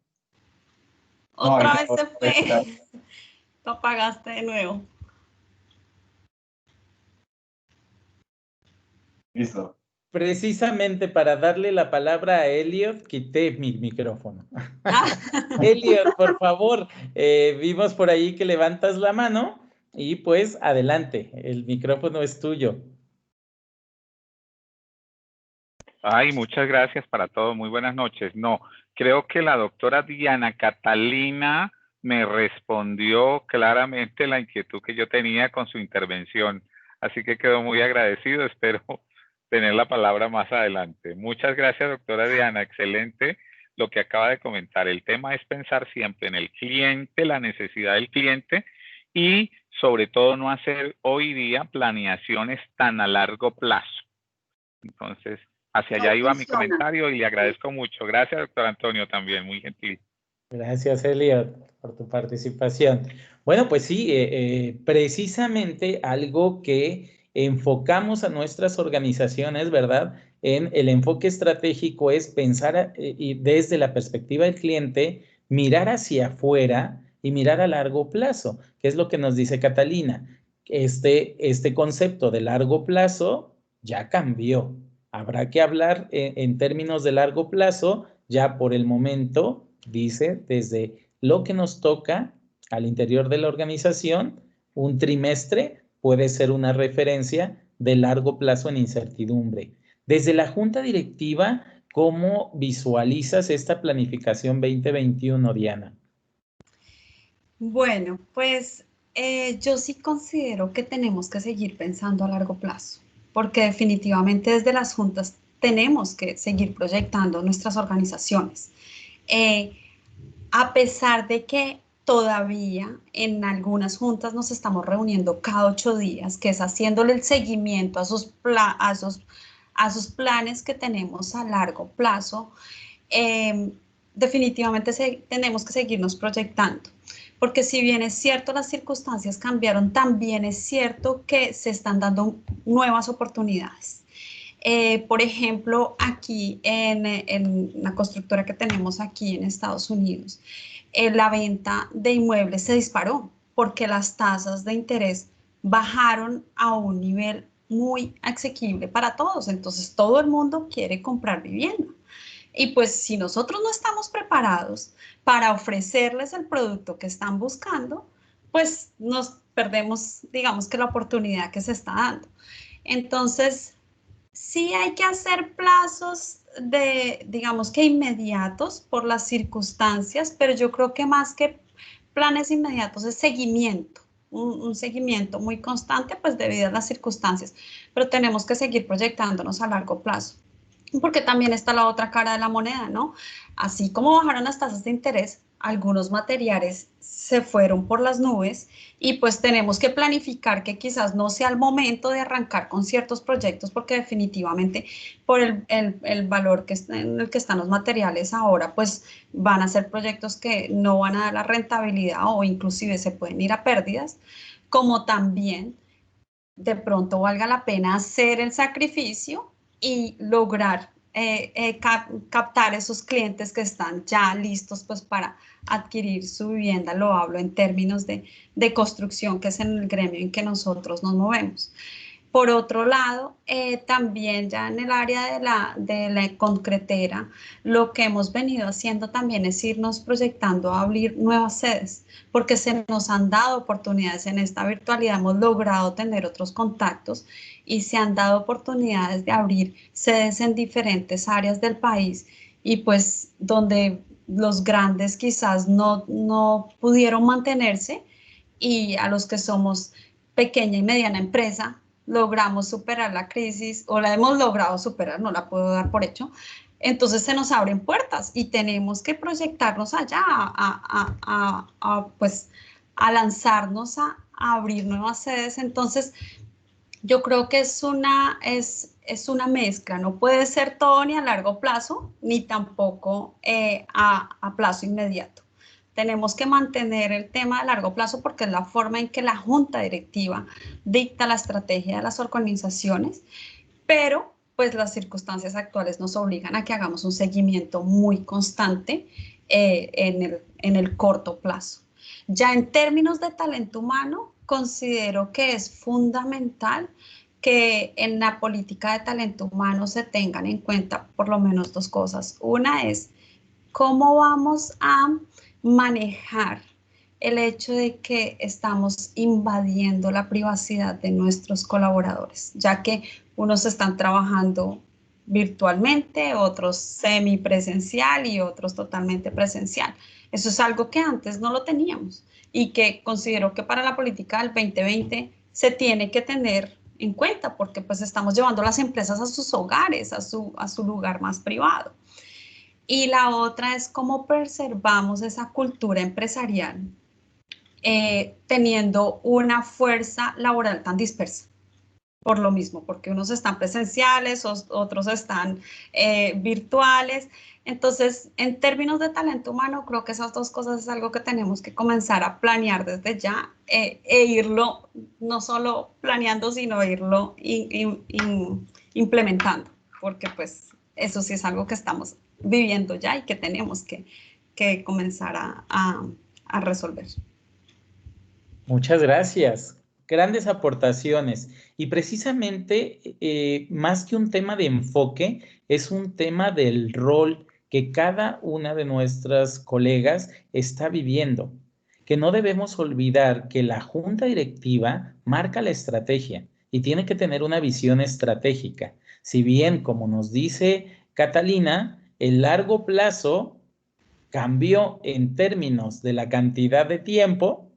Otra vez se fue. Lo apagaste de nuevo. Listo. Precisamente para darle la palabra a Elliot, quité mi micrófono. Elliot, por favor, vimos por ahí que levantas la mano y pues adelante, el micrófono es tuyo. Ay, muchas gracias para todo. Muy buenas noches. No, creo que la doctora Diana Catalina me respondió claramente la inquietud que yo tenía con su intervención. Así que quedo muy agradecido. Espero tener la palabra más adelante. Muchas gracias, doctora Diana. Excelente lo que acaba de comentar. El tema es pensar siempre en el cliente, la necesidad del cliente y sobre todo no hacer hoy día planeaciones tan a largo plazo. Entonces, hacia allá iba mi comentario y le agradezco mucho. Gracias, doctor Antonio, también, muy gentil. Gracias, Elliot, por tu participación. Bueno, pues sí, precisamente algo que enfocamos a nuestras organizaciones, ¿verdad? En el enfoque estratégico es pensar y desde la perspectiva del cliente, mirar hacia afuera y mirar a largo plazo, que es lo que nos dice Catalina. Este concepto de largo plazo ya cambió. Habrá que hablar en términos de largo plazo, ya por el momento, dice, desde lo que nos toca al interior de la organización, un trimestre puede ser una referencia de largo plazo en incertidumbre. Desde la junta directiva, ¿cómo visualizas esta planificación 2021, Diana? Bueno, pues yo sí considero que tenemos que seguir pensando a largo plazo, porque definitivamente desde las juntas tenemos que seguir proyectando nuestras organizaciones. A pesar de que todavía en algunas juntas nos estamos reuniendo cada 8 días, que es haciéndole el seguimiento a sus planes que tenemos a largo plazo, definitivamente tenemos que seguirnos proyectando. Porque si bien es cierto las circunstancias cambiaron, también es cierto que se están dando nuevas oportunidades. Por ejemplo, aquí en la constructora que tenemos aquí en Estados Unidos, la venta de inmuebles se disparó porque las tasas de interés bajaron a un nivel muy asequible para todos. Entonces, todo el mundo quiere comprar vivienda. Y pues si nosotros no estamos preparados para ofrecerles el producto que están buscando, pues nos perdemos, digamos que la oportunidad que se está dando. Entonces, sí hay que hacer plazos digamos que inmediatos por las circunstancias, pero yo creo que más que planes inmediatos, es seguimiento, un seguimiento muy constante, pues debido a las circunstancias, pero tenemos que seguir proyectándonos a largo plazo. Porque también está la otra cara de la moneda, ¿no? Así como bajaron las tasas de interés, algunos materiales se fueron por las nubes y pues tenemos que planificar que quizás no sea el momento de arrancar con ciertos proyectos porque definitivamente por el valor que en el que están los materiales ahora, pues van a ser proyectos que no van a dar la rentabilidad o inclusive se pueden ir a pérdidas, como también de pronto valga la pena hacer el sacrificio y lograr captar esos clientes que están ya listos pues para adquirir su vivienda. Lo hablo en términos de construcción, que es en el gremio en que nosotros nos movemos. Por otro lado, también ya en el área de la concretera, lo que hemos venido haciendo también es irnos proyectando a abrir nuevas sedes, porque se nos han dado oportunidades en esta virtualidad, hemos logrado tener otros contactos y se han dado oportunidades de abrir sedes en diferentes áreas del país y pues donde los grandes quizás no pudieron mantenerse y a los que somos pequeña y mediana empresa, logramos superar la crisis o la hemos logrado superar, no la puedo dar por hecho, entonces se nos abren puertas y tenemos que proyectarnos allá pues, a lanzarnos a abrir nuevas sedes. Entonces, yo creo que es una mezcla, no puede ser todo ni a largo plazo, ni tampoco a plazo inmediato. Tenemos que mantener el tema a largo plazo porque es la forma en que la junta directiva dicta la estrategia de las organizaciones, pero pues las circunstancias actuales nos obligan a que hagamos un seguimiento muy constante en el corto plazo. Ya en términos de talento humano, considero que es fundamental que en la política de talento humano se tengan en cuenta por lo menos dos cosas. Una es cómo vamos a manejar el hecho de que estamos invadiendo la privacidad de nuestros colaboradores, ya que unos están trabajando virtualmente, otros semipresencial y otros totalmente presencial. Eso es algo que antes no lo teníamos y que considero que para la política del 2020 se tiene que tener en cuenta porque pues estamos llevando las empresas a sus hogares, a su lugar más privado. Y la otra es cómo preservamos esa cultura empresarial teniendo una fuerza laboral tan dispersa. Por lo mismo, porque unos están presenciales, otros están virtuales. Entonces, en términos de talento humano, creo que esas dos cosas es algo que tenemos que comenzar a planear desde ya e irlo, no solo planeando, sino irlo implementando, porque pues eso sí es algo que estamos viviendo ya y que tenemos que comenzar a resolver. Muchas gracias. Grandes aportaciones. Y precisamente, más que un tema de enfoque, es un tema del rol que cada una de nuestras colegas está viviendo. Que no debemos olvidar que la junta directiva marca la estrategia y tiene que tener una visión estratégica. Si bien, como nos dice Catalina, el largo plazo cambió en términos de la cantidad de tiempo,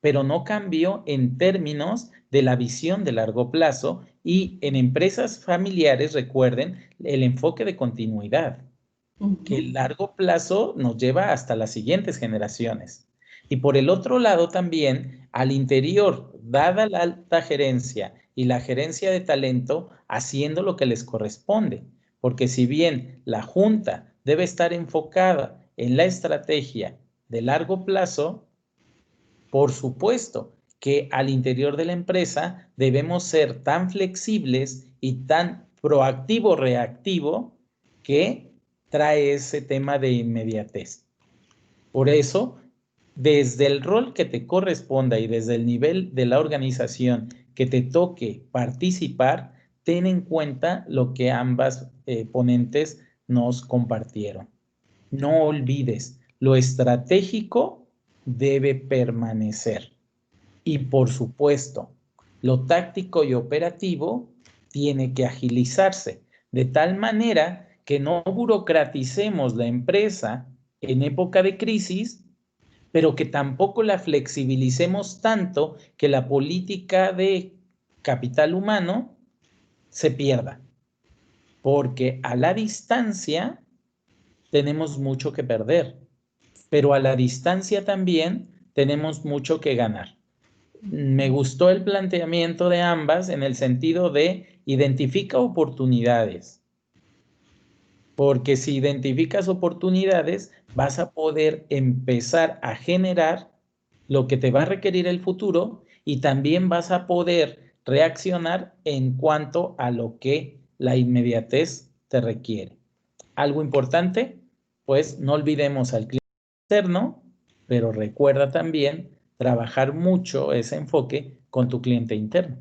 pero no cambió en términos de la visión de largo plazo y en empresas familiares, recuerden, el enfoque de continuidad, que el largo plazo nos lleva hasta las siguientes generaciones. Y por el otro lado también, al interior, dada la alta gerencia y la gerencia de talento, haciendo lo que les corresponde, porque si bien la junta debe estar enfocada en la estrategia de largo plazo, por supuesto que al interior de la empresa debemos ser tan flexibles y tan proactivo-reactivo que trae ese tema de inmediatez. Por eso, desde el rol que te corresponda y desde el nivel de la organización que te toque participar, ten en cuenta lo que ambas ponentes nos compartieron. No olvides, lo estratégico debe permanecer. Y por supuesto, lo táctico y operativo tiene que agilizarse de tal manera que no burocraticemos la empresa en época de crisis pero que tampoco la flexibilicemos tanto que la política de capital humano se pierda, porque a la distancia tenemos mucho que perder, pero a la distancia también tenemos mucho que ganar. Me gustó el planteamiento de ambas en el sentido de identifica oportunidades, porque si identificas oportunidades vas a poder empezar a generar lo que te va a requerir el futuro y también vas a poder reaccionar en cuanto a lo que la inmediatez te requiere. Algo importante, pues no olvidemos al cliente externo, pero recuerda también trabajar mucho ese enfoque con tu cliente interno.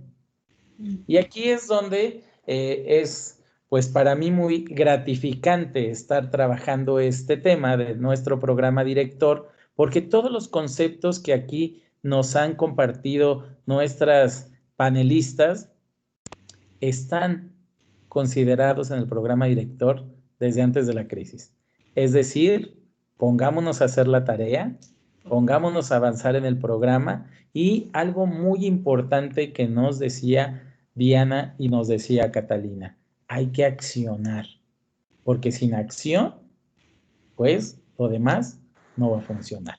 Y aquí es donde es, pues para mí muy gratificante estar trabajando este tema de nuestro programa director, porque todos los conceptos que aquí nos han compartido nuestras panelistas están considerados en el programa director desde antes de la crisis. Es decir, pongámonos a hacer la tarea, pongámonos a avanzar en el programa y algo muy importante que nos decía Diana y nos decía Catalina, hay que accionar, porque sin acción, pues lo demás no va a funcionar.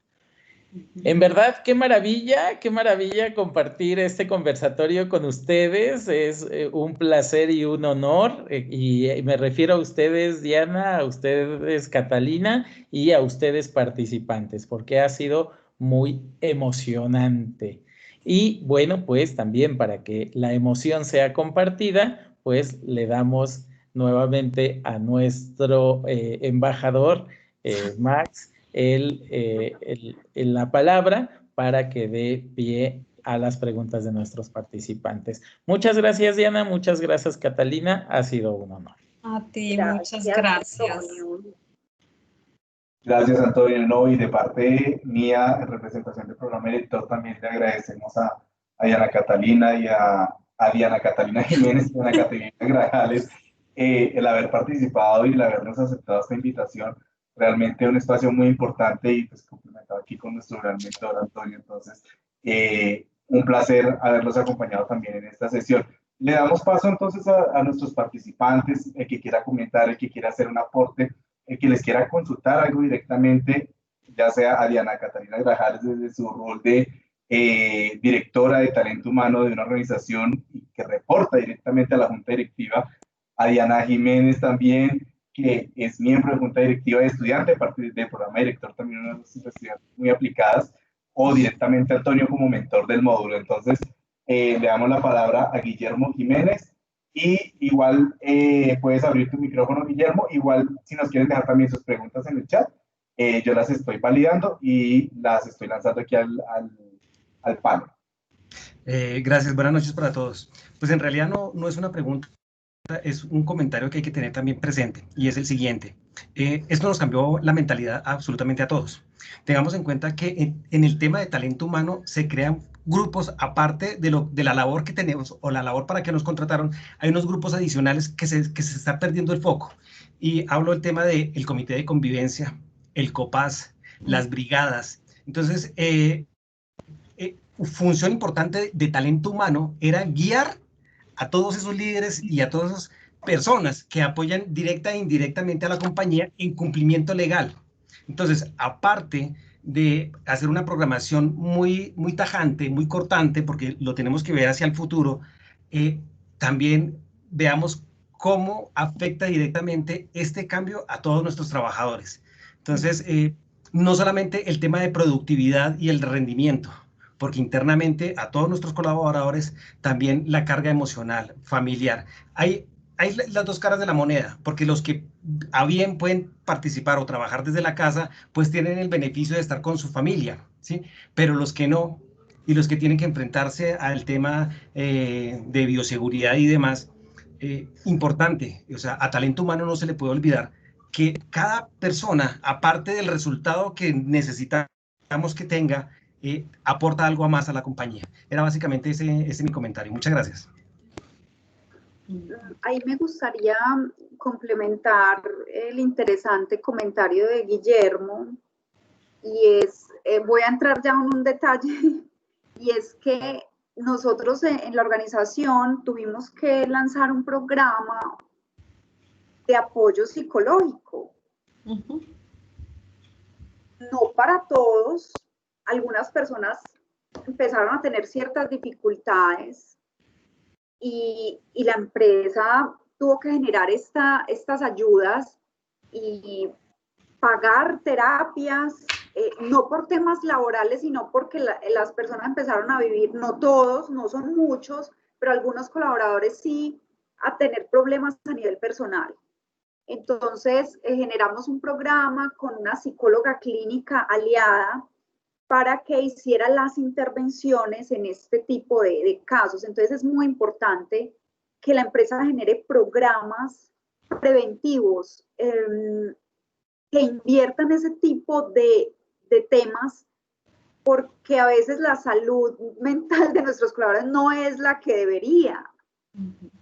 En verdad, qué maravilla compartir este conversatorio con ustedes. Es un placer y un honor. Y me refiero a ustedes, Diana, a ustedes, Catalina, y a ustedes, participantes, porque ha sido muy emocionante. Y bueno, pues también para que la emoción sea compartida, pues le damos nuevamente a nuestro embajador, Max, la palabra para que dé pie a las preguntas de nuestros participantes. Muchas gracias, Diana. Muchas gracias, Catalina. Ha sido un honor. A ti, muchas gracias. Antonio. Gracias, Antonio. No, y de parte mía, en representación del programa director, también le agradecemos a Diana Catalina y a Diana Catalina Jiménez y a Diana Catalina Grajales el haber participado y el habernos aceptado esta invitación. Realmente un espacio muy importante y pues complementado aquí con nuestro gran mentor Antonio. Entonces, un placer haberlos acompañado también en esta sesión. Le damos paso entonces a nuestros participantes, el que quiera comentar, el que quiera hacer un aporte, el que les quiera consultar algo directamente, ya sea a Diana Catalina Grajales desde su rol de directora de talento humano de una organización y que reporta directamente a la junta directiva, a Diana Jiménez también, que es miembro de junta directiva de estudiante, parte del programa director, también una de las estudiantes muy aplicadas, o directamente a Antonio como mentor del módulo. Entonces, le damos la palabra a Guillermo Jiménez. Y igual puedes abrir tu micrófono, Guillermo. Igual, si nos quieren dejar también sus preguntas en el chat, yo las estoy validando y las estoy lanzando aquí al panel. Gracias, buenas noches para todos. Pues en realidad no es una pregunta, es un comentario que hay que tener también presente, y es el siguiente. Esto nos cambió la mentalidad absolutamente a todos. Tengamos en cuenta que en el tema de talento humano se crean grupos, aparte de la labor que tenemos o la labor para que nos contrataron, hay unos grupos adicionales que se está perdiendo el foco. Y hablo del tema del comité de convivencia, el COPAS, las brigadas. Entonces, función importante de talento humano era guiar a todos esos líderes y a todas esas personas que apoyan directa e indirectamente a la compañía en cumplimiento legal. Entonces, aparte de hacer una programación muy tajante, muy cortante, porque lo tenemos que ver hacia el futuro, también veamos cómo afecta directamente este cambio a todos nuestros trabajadores. Entonces, no solamente el tema de productividad y el rendimiento, porque internamente a todos nuestros colaboradores también la carga emocional, familiar. Hay las dos caras de la moneda, porque los que a bien pueden participar o trabajar desde la casa, pues tienen el beneficio de estar con su familia, ¿sí? Pero los que no, y los que tienen que enfrentarse al tema de bioseguridad y demás, importante, o sea, a talento humano no se le puede olvidar que cada persona, aparte del resultado que necesitamos que tenga, aporta algo más a la compañía. Era básicamente ese mi comentario. Muchas gracias. Ahí me gustaría complementar el interesante comentario de Guillermo voy a entrar ya en un detalle, y es que nosotros en la organización tuvimos que lanzar un programa de apoyo psicológico. No para todos, algunas personas empezaron a tener ciertas dificultades y la empresa tuvo que generar estas ayudas y pagar terapias, no por temas laborales, sino porque las personas empezaron a vivir, no todos, no son muchos, pero algunos colaboradores sí, a tener problemas a nivel personal. Entonces, generamos un programa con una psicóloga clínica aliada para que hiciera las intervenciones en este tipo de casos. Entonces, es muy importante que la empresa genere programas preventivos que inviertan ese tipo de temas, porque a veces la salud mental de nuestros colaboradores no es la que debería.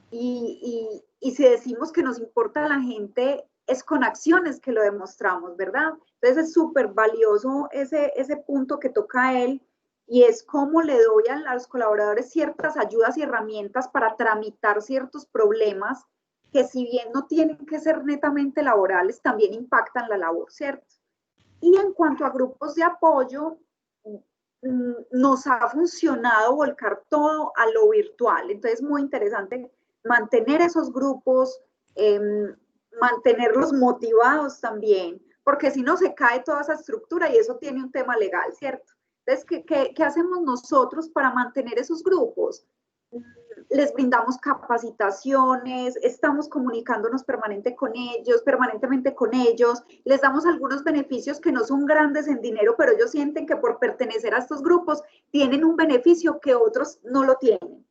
Y si decimos que nos importa a la gente, es con acciones que lo demostramos, ¿verdad? Entonces es súper valioso ese punto que toca él, y es cómo le doy a los colaboradores ciertas ayudas y herramientas para tramitar ciertos problemas que, si bien no tienen que ser netamente laborales, también impactan la labor, ¿cierto? Y en cuanto a grupos de apoyo, nos ha funcionado volcar todo a lo virtual. Entonces es muy interesante mantener esos grupos, mantenerlos motivados también, porque si no se cae toda esa estructura y eso tiene un tema legal, ¿cierto? Entonces, ¿qué hacemos nosotros para mantener esos grupos? Les brindamos capacitaciones, estamos comunicándonos permanentemente con ellos, les damos algunos beneficios que no son grandes en dinero, pero ellos sienten que por pertenecer a estos grupos tienen un beneficio que otros no lo tienen.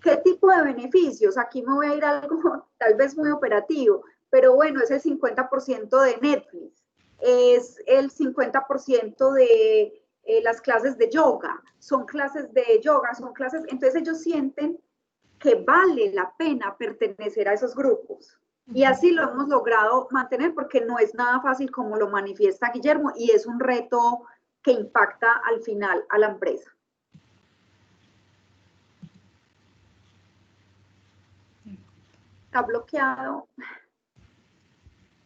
¿Qué tipo de beneficios? Aquí me voy a ir a algo tal vez muy operativo, pero bueno, es el 50% de Netflix, es el 50% de las clases de yoga, son clases de yoga, son clases, entonces ellos sienten que vale la pena pertenecer a esos grupos. Y así lo hemos logrado mantener, porque no es nada fácil como lo manifiesta Guillermo, y es un reto que impacta al final a la empresa. ¿Está bloqueado?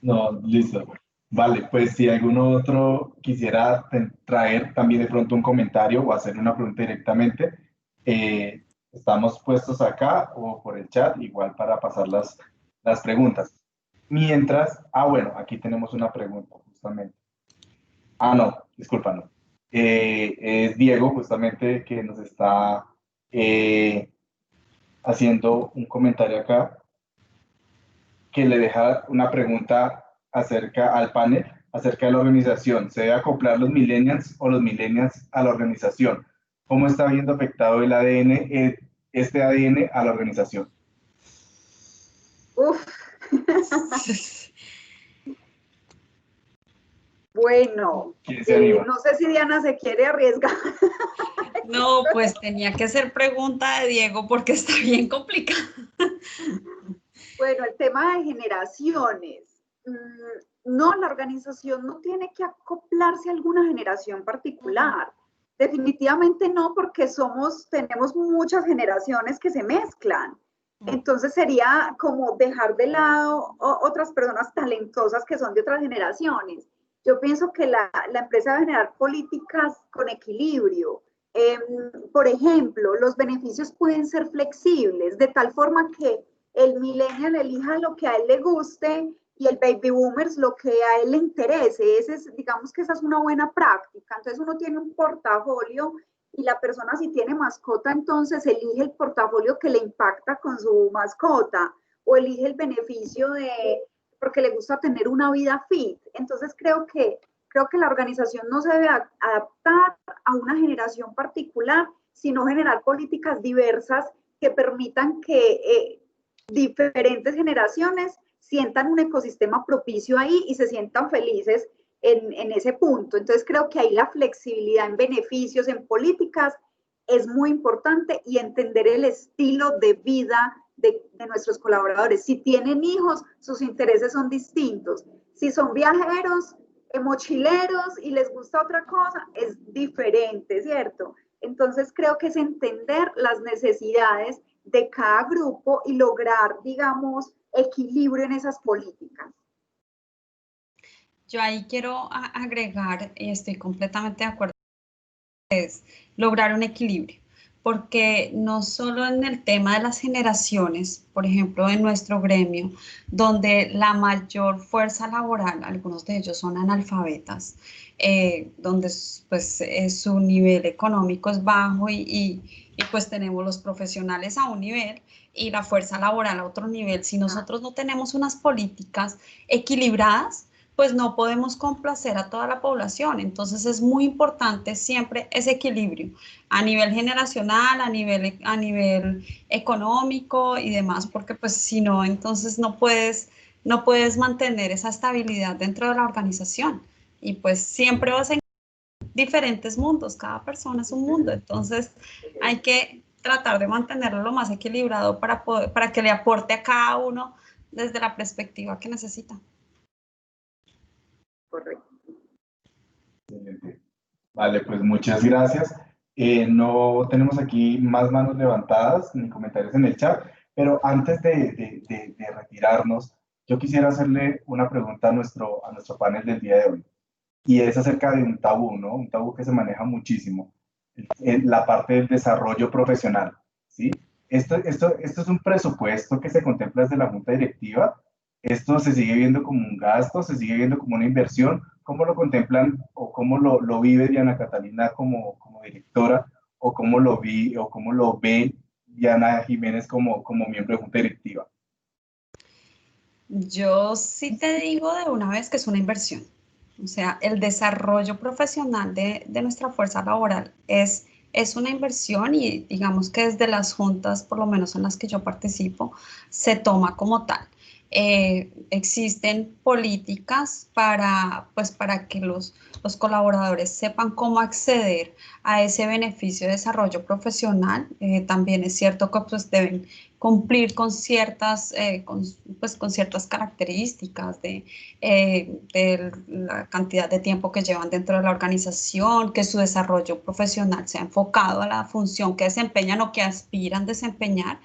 No, listo. Vale, pues si alguno otro quisiera traer también de pronto un comentario o hacer una pregunta directamente, estamos puestos acá o por el chat, igual para pasar las preguntas. Mientras, bueno, aquí tenemos una pregunta justamente. No, disculpa, no. Es Diego justamente que nos está haciendo un comentario acá, que le deja una pregunta al panel acerca de la organización. ¿Se debe acoplar los millennials o los millennials a la organización? ¿Cómo está viendo afectado el ADN, este ADN a la organización? Uf. Bueno, no sé si Diana se quiere arriesgar. No, pues tenía que ser pregunta de Diego porque está bien complicado. Bueno, el tema de generaciones. No, la organización no tiene que acoplarse a alguna generación particular. Definitivamente no, porque tenemos muchas generaciones que se mezclan. Entonces sería como dejar de lado otras personas talentosas que son de otras generaciones. Yo pienso que la empresa debe generar políticas con equilibrio. Por ejemplo, los beneficios pueden ser flexibles, de tal forma que el millennial elija lo que a él le guste y el baby boomers lo que a él le interese. Digamos que esa es una buena práctica. Entonces uno tiene un portafolio y la persona, si tiene mascota, entonces elige el portafolio que le impacta con su mascota, o elige el beneficio porque le gusta tener una vida fit. Entonces creo que la organización no se debe adaptar a una generación particular, sino generar políticas diversas que permitan que diferentes generaciones sientan un ecosistema propicio ahí y se sientan felices en ese punto. Entonces creo que ahí la flexibilidad en beneficios, en políticas, es muy importante, y entender el estilo de vida de nuestros colaboradores. Si tienen hijos, sus intereses son distintos. Si son viajeros, mochileros y les gusta otra cosa, es diferente, ¿cierto? Entonces creo que es entender las necesidades de cada grupo y lograr, digamos, equilibrio en esas políticas. Yo ahí quiero agregar, y estoy completamente de acuerdo, es lograr un equilibrio, porque no solo en el tema de las generaciones, por ejemplo, en nuestro gremio, donde la mayor fuerza laboral, algunos de ellos son analfabetas, donde pues su nivel económico es bajo y pues tenemos los profesionales a un nivel y la fuerza laboral a otro nivel. Si nosotros no tenemos unas políticas equilibradas, pues no podemos complacer a toda la población. Entonces es muy importante siempre ese equilibrio a nivel generacional, a nivel económico y demás, porque pues si no, entonces no puedes mantener esa estabilidad dentro de la organización. Y pues siempre vas a encontrar diferentes mundos, cada persona es un mundo, entonces hay que tratar de mantenerlo lo más equilibrado para que le aporte a cada uno desde la perspectiva que necesita. Correcto. Excelente. Vale, pues muchas gracias. No tenemos aquí más manos levantadas ni comentarios en el chat, pero antes de retirarnos, yo quisiera hacerle una pregunta a nuestro panel del día de hoy, y es acerca de un tabú, ¿no? Un tabú que se maneja muchísimo, en la parte del desarrollo profesional, ¿sí? Esto es un presupuesto que se contempla desde la junta directiva. Esto se sigue viendo como un gasto, se sigue viendo como una inversión. ¿Cómo lo contemplan o cómo lo vive Diana Catalina como directora, o cómo lo ve Diana Jiménez como miembro de junta directiva? Yo sí te digo de una vez que es una inversión. O sea, el desarrollo profesional de nuestra fuerza laboral es una inversión, y digamos que desde las juntas, por lo menos en las que yo participo, se toma como tal. Existen políticas para que los colaboradores sepan cómo acceder a ese beneficio de desarrollo profesional. También es cierto que pues, deben cumplir con ciertas características de la cantidad de tiempo que llevan dentro de la organización, que su desarrollo profesional sea enfocado a la función que desempeñan o que aspiran a desempeñar.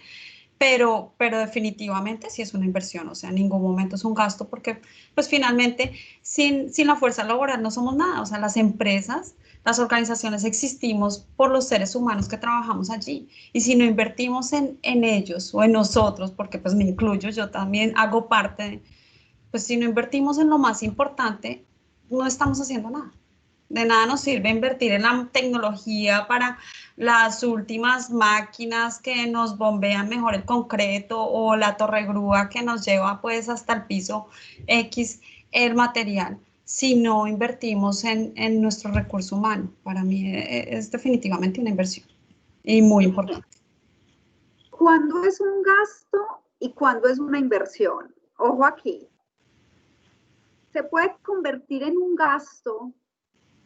Pero definitivamente sí es una inversión, o sea, en ningún momento es un gasto, porque pues finalmente sin la fuerza laboral no somos nada. O sea, las empresas, las organizaciones existimos por los seres humanos que trabajamos allí, y si no invertimos en ellos o en nosotros, porque pues me incluyo, yo también hago parte, pues si no invertimos en lo más importante, no estamos haciendo nada. De nada nos sirve invertir en la tecnología para las últimas máquinas que nos bombean mejor el concreto, o la torregrúa que nos lleva pues hasta el piso X el material, si no invertimos en nuestro recurso humano. Para mí es definitivamente una inversión y muy importante. ¿Cuándo es un gasto y cuándo es una inversión? Ojo aquí. Se puede convertir en un gasto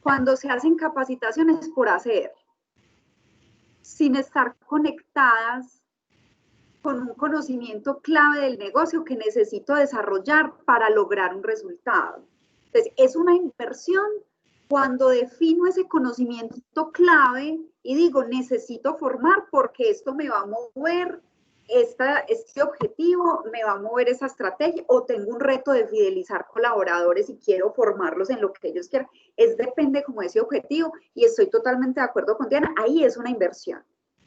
cuando se hacen capacitaciones por hacer, sin estar conectadas con un conocimiento clave del negocio que necesito desarrollar para lograr un resultado. Entonces, es una inversión cuando defino ese conocimiento clave y digo, necesito formar porque esto me va a mover este objetivo, me va a mover esa estrategia, o tengo un reto de fidelizar colaboradores y quiero formarlos en lo que ellos quieran. Depende como ese objetivo, y estoy totalmente de acuerdo con Diana, ahí es una inversión.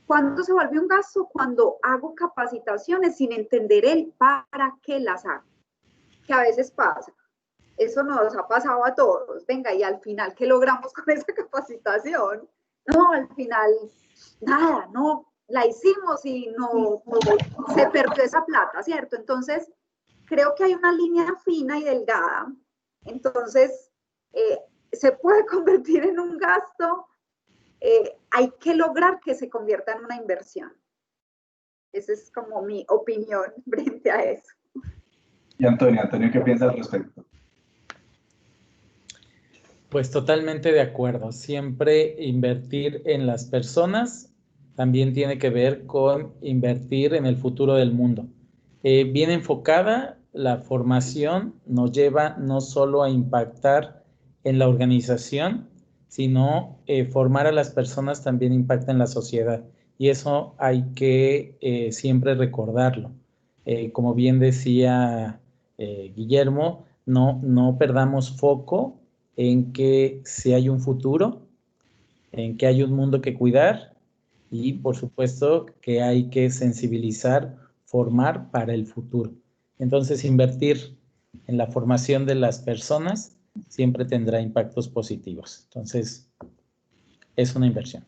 ¿Cuándo se vuelve un gasto? Cuando hago capacitaciones sin entender el para qué las hago, que a veces pasa. Eso nos ha pasado a todos. Venga, y al final, ¿qué logramos con esa capacitación? No, al final, nada, no, la hicimos y no se perdió esa plata, ¿cierto? Entonces, creo que hay una línea fina y delgada. Entonces, se puede convertir en un gasto, hay que lograr que se convierta en una inversión. Esa es como mi opinión frente a eso. Y Antonio, ¿qué piensas al respecto? Pues totalmente de acuerdo. Siempre invertir en las personas también tiene que ver con invertir en el futuro del mundo. Bien enfocada, la formación nos lleva no solo a impactar en la organización, sino formar a las personas también impacta en la sociedad. Y eso hay que siempre recordarlo. Como bien decía Guillermo, no perdamos foco en que si hay un futuro, en que hay un mundo que cuidar y, por supuesto, que hay que sensibilizar, formar para el futuro. Entonces, invertir en la formación de las personas siempre tendrá impactos positivos. Entonces, es una inversión.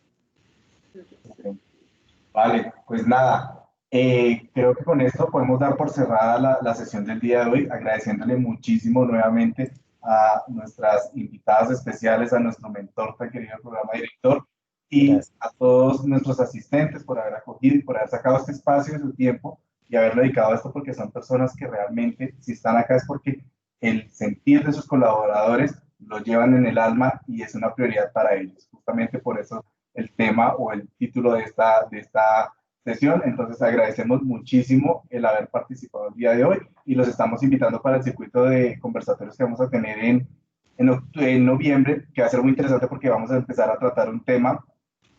Vale, pues nada, creo que con esto podemos dar por cerrada la sesión del día de hoy, agradeciéndole muchísimo nuevamente a nuestras invitadas especiales, a nuestro mentor, tan querido programa director, y Gracias. a todos nuestros asistentes por haber acogido y por haber sacado este espacio de su tiempo y haberlo dedicado a esto, porque son personas que realmente, si están acá, es porque el sentir de sus colaboradores lo llevan en el alma y es una prioridad para ellos. Justamente por eso el tema o el título de esta sesión. Entonces agradecemos muchísimo el haber participado el día de hoy y los estamos invitando para el circuito de conversatorios que vamos a tener en noviembre, que va a ser muy interesante porque vamos a empezar a tratar un tema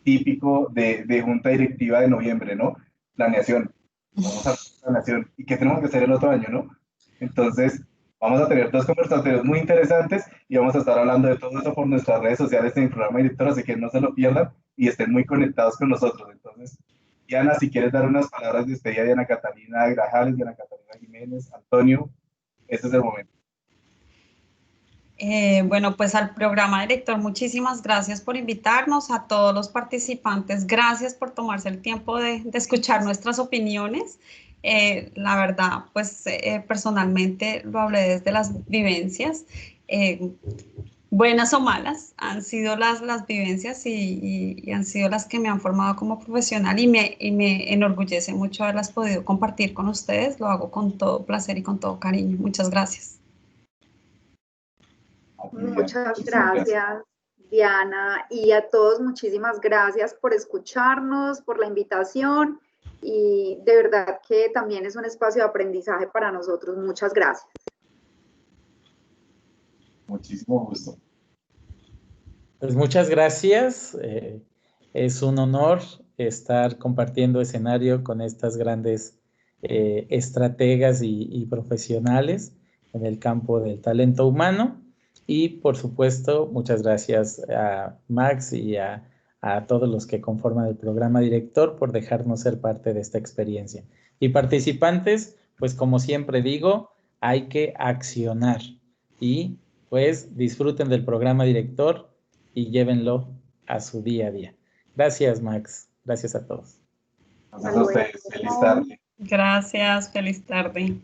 típico de junta directiva de noviembre, ¿no? Planeación. Vamos a planeación. ¿Y qué tenemos que hacer el otro año, no? Entonces, vamos a tener dos conversatorios muy interesantes y vamos a estar hablando de todo eso por nuestras redes sociales en el programa director, así que no se lo pierdan y estén muy conectados con nosotros. Entonces, Diana, si quieres dar unas palabras de despedida, Diana Catalina Grajales, Diana Catalina Jiménez, Antonio, este es el momento. Bueno, pues al programa director, muchísimas gracias por invitarnos, a todos los participantes, gracias por tomarse el tiempo de escuchar nuestras opiniones. La verdad, pues personalmente lo hablé desde las vivencias, buenas o malas, han sido las vivencias y han sido las que me han formado como profesional y me enorgullece mucho haberlas podido compartir con ustedes, lo hago con todo placer y con todo cariño. Muchas gracias. Muchas gracias, Diana, y a todos muchísimas gracias por escucharnos, por la invitación y de verdad que también es un espacio de aprendizaje para nosotros. Muchas gracias. Muchísimo gusto. Pues muchas gracias. Es un honor estar compartiendo escenario con estas grandes estrategas y profesionales en el campo del talento humano. Y por supuesto, muchas gracias a Max y a todos los que conforman el programa director por dejarnos ser parte de esta experiencia. Y participantes, pues como siempre digo, hay que accionar y pues disfruten del programa director y llévenlo a su día a día. Gracias, Max. Gracias a todos. Gracias a ustedes. Feliz tarde. Gracias, feliz tarde.